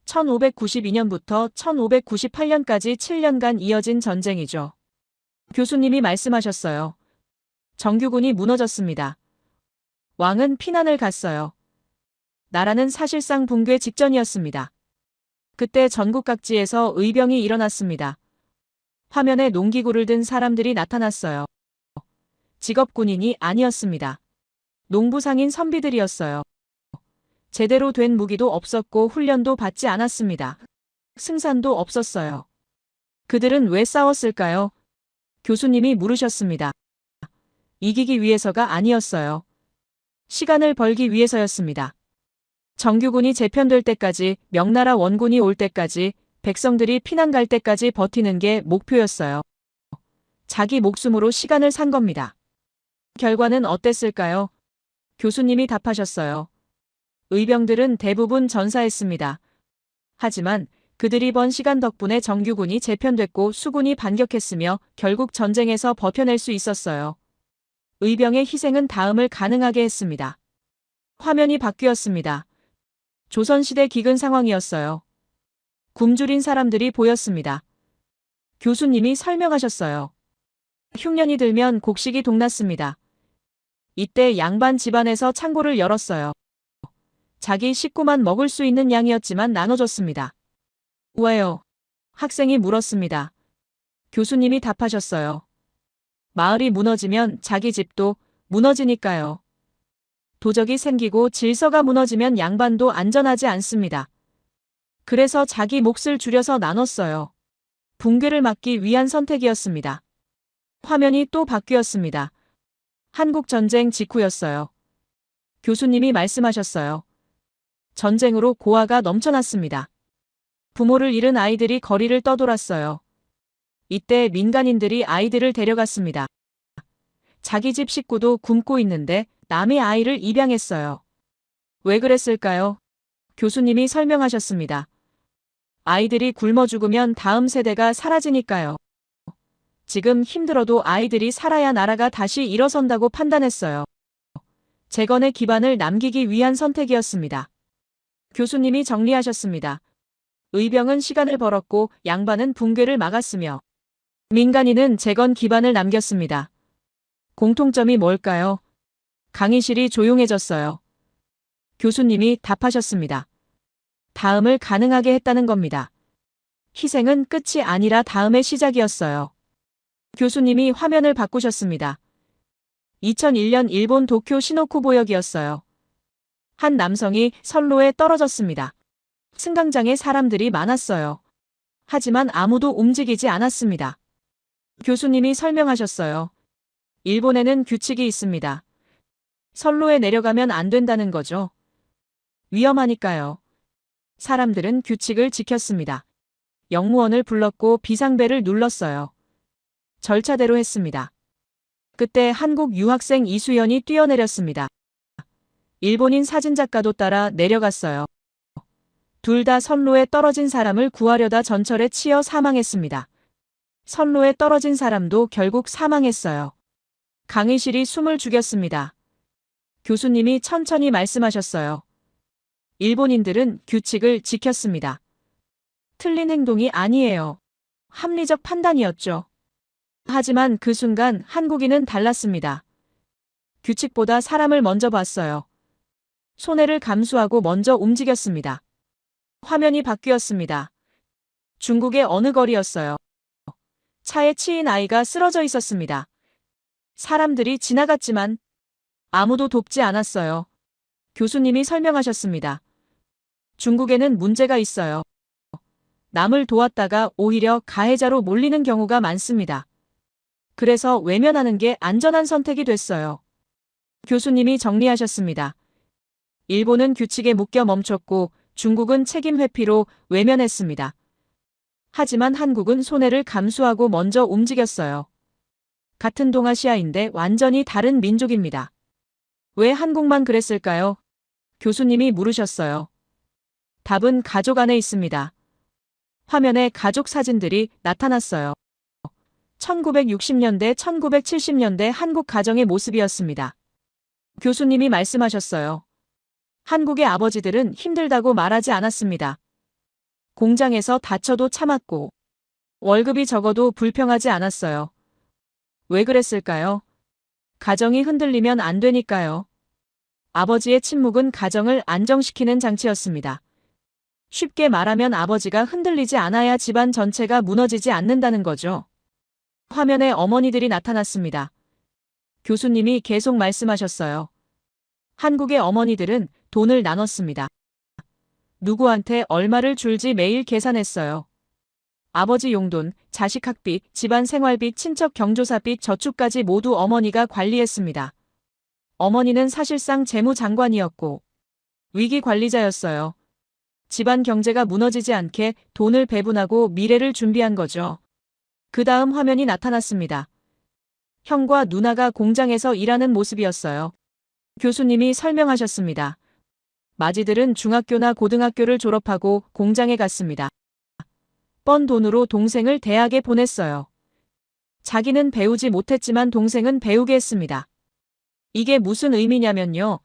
1592년부터 1598년까지 7년간 이어진 전쟁이죠. 교수님이 말씀하셨어요. 정규군이 무너졌습니다. 왕은 피난을 갔어요. 나라는 사실상 붕괴 직전이었습니다. 그때 전국 각지에서 의병이 일어났습니다. 화면에 농기구를 든 사람들이 나타났어요. 직업 군인이 아니었습니다. 농부상인 선비들이었어요. 제대로 된 무기도 없었고 훈련도 받지 않았습니다. 승산도 없었어요. 그들은 왜 싸웠을까요? 교수님이 물으셨습니다. 이기기 위해서가 아니었어요. 시간을 벌기 위해서였습니다. 정규군이 재편될 때까지, 명나라 원군이 올 때까지, 백성들이 피난 갈 때까지 버티는 게 목표였어요. 자기 목숨으로 시간을 산 겁니다. 결과는 어땠을까요? 교수님이 답하셨어요. 의병들은 대부분 전사했습니다. 하지만 그들이 번 시간 덕분에 정규군이 재편됐고 수군이 반격했으며 결국 전쟁에서 버텨낼 수 있었어요. 의병의 희생은 다음을 가능하게 했습니다. 화면이 바뀌었습니다. 조선시대 기근 상황이었어요. 굶주린 사람들이 보였습니다. 교수님이 설명하셨어요. 흉년이 들면 곡식이 동났습니다. 이때 양반 집안에서 창고를 열었어요. 자기 식구만 먹을 수 있는 양이었지만 나눠줬습니다. 왜요? 학생이 물었습니다. 교수님이 답하셨어요. 마을이 무너지면 자기 집도 무너지니까요. 도적이 생기고 질서가 무너지면 양반도 안전하지 않습니다. 그래서 자기 몫을 줄여서 나눴어요. 붕괴를 막기 위한 선택이었습니다. 화면이 또 바뀌었습니다. 한국전쟁 직후였어요. 교수님이 말씀하셨어요. 전쟁으로 고아가 넘쳐났습니다. 부모를 잃은 아이들이 거리를 떠돌았어요. 이때 민간인들이 아이들을 데려갔습니다. 자기 집 식구도 굶고 있는데 남의 아이를 입양했어요. 왜 그랬을까요? 교수님이 설명하셨습니다. 아이들이 굶어 죽으면 다음 세대가 사라지니까요. 지금 힘들어도 아이들이 살아야 나라가 다시 일어선다고 판단했어요. 재건의 기반을 남기기 위한 선택이었습니다. 교수님이 정리하셨습니다. 의병은 시간을 벌었고 양반은 붕괴를 막았으며 민간인은 재건 기반을 남겼습니다. 공통점이 뭘까요? 강의실이 조용해졌어요. 교수님이 답하셨습니다. 다음을 가능하게 했다는 겁니다. 희생은 끝이 아니라 다음의 시작이었어요. 교수님이 화면을 바꾸셨습니다. 2001년 일본 도쿄 시노쿠보역이었어요. 한 남성이 선로에 떨어졌습니다. 승강장에 사람들이 많았어요. 하지만 아무도 움직이지 않았습니다. 교수님이 설명하셨어요. 일본에는 규칙이 있습니다. 선로에 내려가면 안 된다는 거죠. 위험하니까요. 사람들은 규칙을 지켰습니다. 영무원을 불렀고 비상벨을 눌렀어요. 절차대로 했습니다. 그때 한국 유학생 이수연이 뛰어내렸습니다. 일본인 사진작가도 따라 내려갔어요. 둘 다 선로에 떨어진 사람을 구하려다 전철에 치여 사망했습니다. 선로에 떨어진 사람도 결국 사망했어요. 강의실이 숨을 죽였습니다. 교수님이 천천히 말씀하셨어요. 일본인들은 규칙을 지켰습니다. 틀린 행동이 아니에요. 합리적 판단이었죠. 하지만 그 순간 한국인은 달랐습니다. 규칙보다 사람을 먼저 봤어요. 손해를 감수하고 먼저 움직였습니다. 화면이 바뀌었습니다. 중국의 어느 거리였어요. 차에 치인 아이가 쓰러져 있었습니다. 사람들이 지나갔지만 아무도 돕지 않았어요. 교수님이 설명하셨습니다. 중국에는 문제가 있어요. 남을 도왔다가 오히려 가해자로 몰리는 경우가 많습니다. 그래서 외면하는 게 안전한 선택이 됐어요. 교수님이 정리하셨습니다. 일본은 규칙에 묶여 멈췄고 중국은 책임 회피로 외면했습니다. 하지만 한국은 손해를 감수하고 먼저 움직였어요. 같은 동아시아인데 완전히 다른 민족입니다. 왜 한국만 그랬을까요? 교수님이 물으셨어요. 답은 가족 안에 있습니다. 화면에 가족 사진들이 나타났어요. 1960년대, 1970년대 한국 가정의 모습이었습니다. 교수님이 말씀하셨어요. 한국의 아버지들은 힘들다고 말하지 않았습니다. 공장에서 다쳐도 참았고 월급이 적어도 불평하지 않았어요. 왜 그랬을까요? 가정이 흔들리면 안 되니까요. 아버지의 침묵은 가정을 안정시키는 장치였습니다. 쉽게 말하면 아버지가 흔들리지 않아야 집안 전체가 무너지지 않는다는 거죠. 화면에 어머니들이 나타났습니다. 교수님이 계속 말씀하셨어요. 한국의 어머니들은 돈을 나눴습니다. 누구한테 얼마를 줄지 매일 계산했어요. 아버지 용돈, 자식 학비, 집안 생활비, 친척 경조사비, 저축까지 모두 어머니가 관리했습니다. 어머니는 사실상 재무장관이었고 위기 관리자였어요. 집안 경제가 무너지지 않게 돈을 배분하고 미래를 준비한 거죠. 그 다음 화면이 나타났습니다. 형과 누나가 공장에서 일하는 모습이었어요. 교수님이 설명하셨습니다. 마지들은 중학교나 고등학교를 졸업하고 공장에 갔습니다. 번 돈으로 동생을 대학에 보냈어요. 자기는 배우지 못했지만 동생은 배우게 했습니다. 이게 무슨 의미냐면요.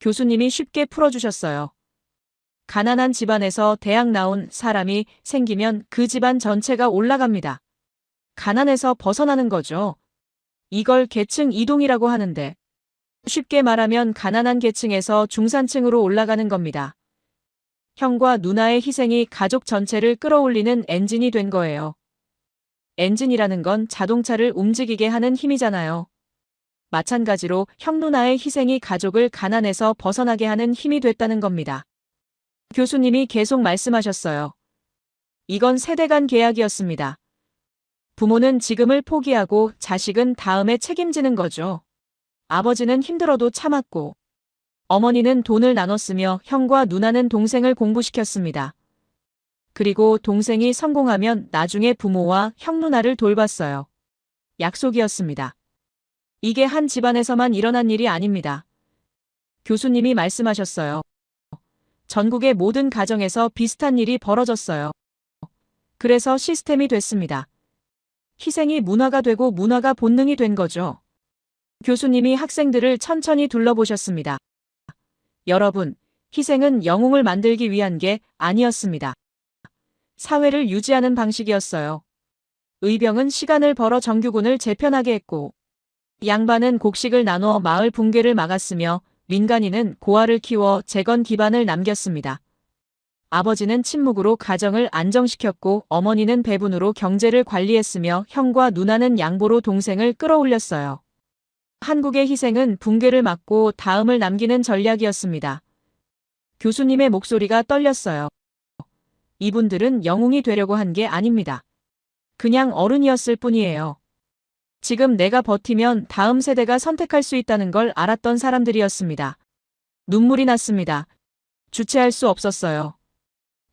교수님이 쉽게 풀어주셨어요. 가난한 집안에서 대학 나온 사람이 생기면 그 집안 전체가 올라갑니다. 가난에서 벗어나는 거죠. 이걸 계층 이동이라고 하는데, 쉽게 말하면 가난한 계층에서 중산층으로 올라가는 겁니다. 형과 누나의 희생이 가족 전체를 끌어올리는 엔진이 된 거예요. 엔진이라는 건 자동차를 움직이게 하는 힘이잖아요. 마찬가지로 형 누나의 희생이 가족을 가난에서 벗어나게 하는 힘이 됐다는 겁니다. 교수님이 계속 말씀하셨어요. 이건 세대 간 계약이었습니다. 부모는 지금을 포기하고 자식은 다음에 책임지는 거죠. 아버지는 힘들어도 참았고, 어머니는 돈을 나눴으며 형과 누나는 동생을 공부시켰습니다. 그리고 동생이 성공하면 나중에 부모와 형 누나를 돌봤어요. 약속이었습니다. 이게 한 집안에서만 일어난 일이 아닙니다. 교수님이 말씀하셨어요. 전국의 모든 가정에서 비슷한 일이 벌어졌어요. 그래서 시스템이 됐습니다. 희생이 문화가 되고 문화가 본능이 된 거죠. 교수님이 학생들을 천천히 둘러보셨습니다. 여러분, 희생은 영웅을 만들기 위한 게 아니었습니다. 사회를 유지하는 방식이었어요. 의병은 시간을 벌어 정규군을 재편하게 했고, 양반은 곡식을 나누어 마을 붕괴를 막았으며 민간인은 고아를 키워 재건 기반을 남겼습니다. 아버지는 침묵으로 가정을 안정시켰고 어머니는 배분으로 경제를 관리했으며 형과 누나는 양보로 동생을 끌어올렸어요. 한국의 희생은 붕괴를 막고 다음을 남기는 전략이었습니다. 교수님의 목소리가 떨렸어요. 이분들은 영웅이 되려고 한 게 아닙니다. 그냥 어른이었을 뿐이에요. 지금 내가 버티면 다음 세대가 선택할 수 있다는 걸 알았던 사람들이었습니다. 눈물이 났습니다. 주체할 수 없었어요.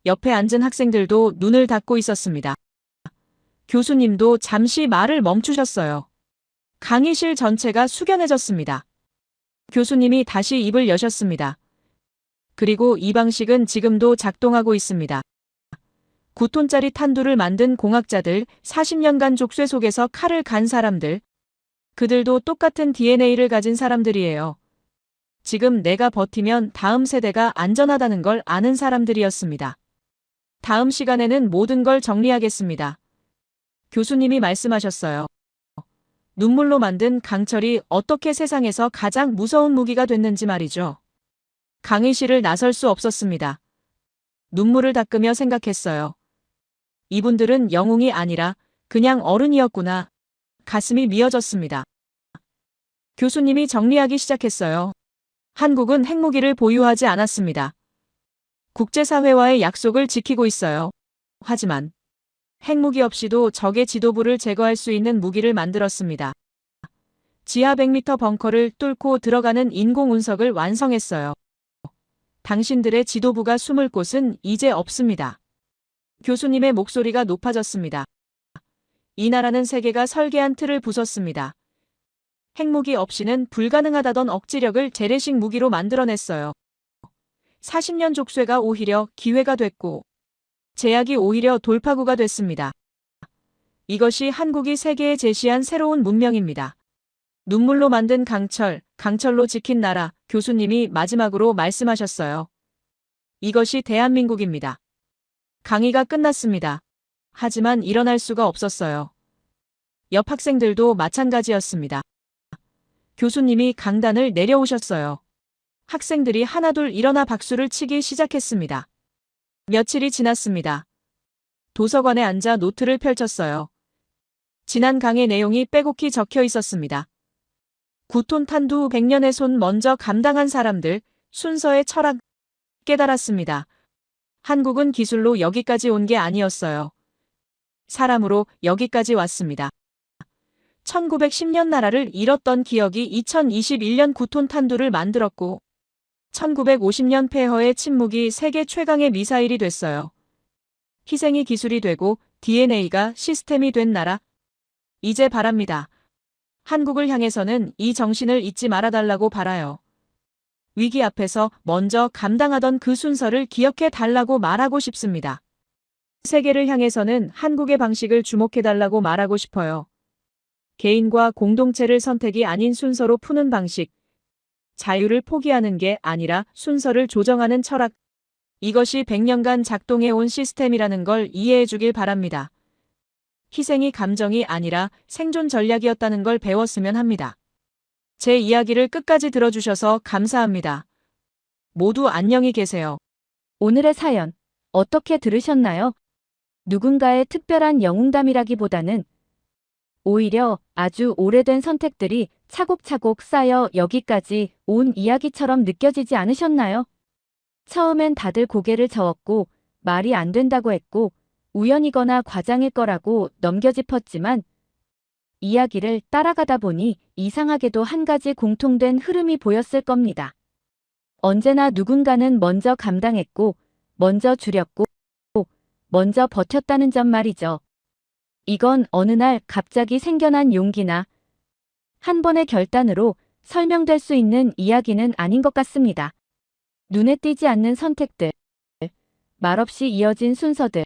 옆에 앉은 학생들도 눈을 닫고 있었습니다. 교수님도 잠시 말을 멈추셨어요. 강의실 전체가 숙연해졌습니다. 교수님이 다시 입을 여셨습니다. 그리고 이 방식은 지금도 작동하고 있습니다. 9톤짜리 탄두를 만든 공학자들, 40년간 족쇄 속에서 칼을 간 사람들, 그들도 똑같은 DNA를 가진 사람들이에요. 지금 내가 버티면 다음 세대가 안전하다는 걸 아는 사람들이었습니다. 다음 시간에는 모든 걸 정리하겠습니다. 교수님이 말씀하셨어요. 눈물로 만든 강철이 어떻게 세상에서 가장 무서운 무기가 됐는지 말이죠. 강의실을 나설 수 없었습니다. 눈물을 닦으며 생각했어요. 이분들은 영웅이 아니라 그냥 어른이었구나. 가슴이 미어졌습니다. 교수님이 정리하기 시작했어요. 한국은 핵무기를 보유하지 않았습니다. 국제사회와의 약속을 지키고 있어요. 하지만 핵무기 없이도 적의 지도부를 제거할 수 있는 무기를 만들었습니다. 지하 100m 벙커를 뚫고 들어가는 인공운석을 완성했어요. 당신들의 지도부가 숨을 곳은 이제 없습니다. 교수님의 목소리가 높아졌습니다. 이 나라는 세계가 설계한 틀을 부쉈습니다. 핵무기 없이는 불가능하다던 억지력을 재래식 무기로 만들어냈어요. 40년 족쇄가 오히려 기회가 됐고, 제약이 오히려 돌파구가 됐습니다. 이것이 한국이 세계에 제시한 새로운 문명입니다. 눈물로 만든 강철, 강철로 지킨 나라, 교수님이 마지막으로 말씀하셨어요. 이것이 대한민국입니다. 강의가 끝났습니다. 하지만 일어날 수가 없었어요. 옆 학생들도 마찬가지였습니다. 교수님이 강단을 내려오셨어요. 학생들이 하나둘 일어나 박수를 치기 시작했습니다. 며칠이 지났습니다. 도서관에 앉아 노트를 펼쳤어요. 지난 강의 내용이 빼곡히 적혀 있었습니다. 9톤 탄두 100년의 손 먼저 감당한 사람들, 순서의 철학 깨달았습니다. 한국은 기술로 여기까지 온 게 아니었어요. 사람으로 여기까지 왔습니다. 1910년 나라를 잃었던 기억이 2021년 9톤 탄두를 만들었고, 1950년 폐허의 침묵이 세계 최강의 미사일이 됐어요. 희생이 기술이 되고 DNA가 시스템이 된 나라. 이제 바랍니다. 한국을 향해서는 이 정신을 잊지 말아달라고 바라요. 위기 앞에서 먼저 감당하던 그 순서를 기억해 달라고 말하고 싶습니다. 세계를 향해서는 한국의 방식을 주목해달라고 말하고 싶어요. 개인과 공동체를 선택이 아닌 순서로 푸는 방식. 자유를 포기하는 게 아니라 순서를 조정하는 철학. 이것이 100년간 작동해온 시스템이라는 걸 이해해 주길 바랍니다. 희생이 감정이 아니라 생존 전략이었다는 걸 배웠으면 합니다. 제 이야기를 끝까지 들어주셔서 감사합니다. 모두 안녕히 계세요. 오늘의 사연 어떻게 들으셨나요? 누군가의 특별한 영웅담이라기보다는 오히려 아주 오래된 선택들이 차곡차곡 쌓여 여기까지 온 이야기처럼 느껴지지 않으셨나요? 처음엔 다들 고개를 저었고 말이 안 된다고 했고 우연이거나 과장일 거라고 넘겨짚었지만 이야기를 따라가다 보니 이상하게도 한 가지 공통된 흐름이 보였을 겁니다. 언제나 누군가는 먼저 감당했고 먼저 줄였고 먼저 버텼다는 점 말이죠. 이건 어느 날 갑자기 생겨난 용기나 한 번의 결단으로 설명될 수 있는 이야기는 아닌 것 같습니다. 눈에 띄지 않는 선택들, 말없이 이어진 순서들,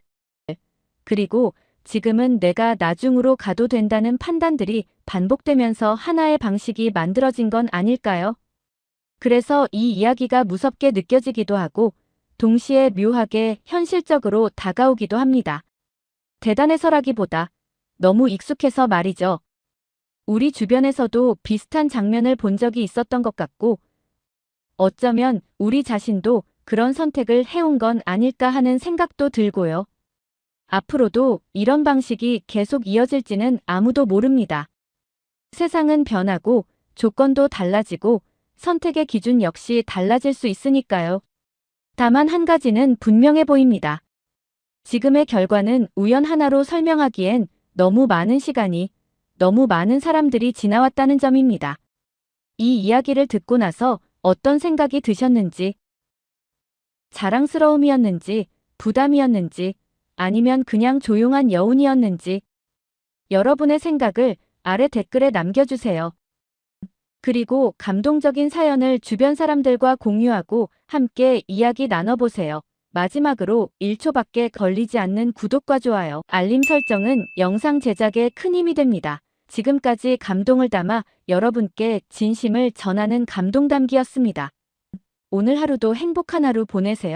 그리고 지금은 내가 나중으로 가도 된다는 판단들이 반복되면서 하나의 방식이 만들어진 건 아닐까요? 그래서 이 이야기가 무섭게 느껴지기도 하고 동시에 묘하게 현실적으로 다가오기도 합니다. 대단해서라기보다 너무 익숙해서 말이죠. 우리 주변에서도 비슷한 장면을 본 적이 있었던 것 같고 어쩌면 우리 자신도 그런 선택을 해온 건 아닐까 하는 생각도 들고요. 앞으로도 이런 방식이 계속 이어질지는 아무도 모릅니다. 세상은 변하고 조건도 달라지고 선택의 기준 역시 달라질 수 있으니까요. 다만 한 가지는 분명해 보입니다. 지금의 결과는 우연 하나로 설명하기엔 너무 많은 시간이, 너무 많은 사람들이 지나왔다는 점입니다. 이 이야기를 듣고 나서 어떤 생각이 드셨는지, 자랑스러움이었는지, 부담이었는지, 아니면 그냥 조용한 여운이었는지 여러분의 생각을 아래 댓글에 남겨주세요. 그리고 감동적인 사연을 주변 사람들과 공유하고 함께 이야기 나눠보세요. 마지막으로 1초밖에 걸리지 않는 구독과 좋아요, 알림 설정은 영상 제작에 큰 힘이 됩니다. 지금까지 감동을 담아 여러분께 진심을 전하는 감동담기였습니다. 오늘 하루도 행복한 하루 보내세요.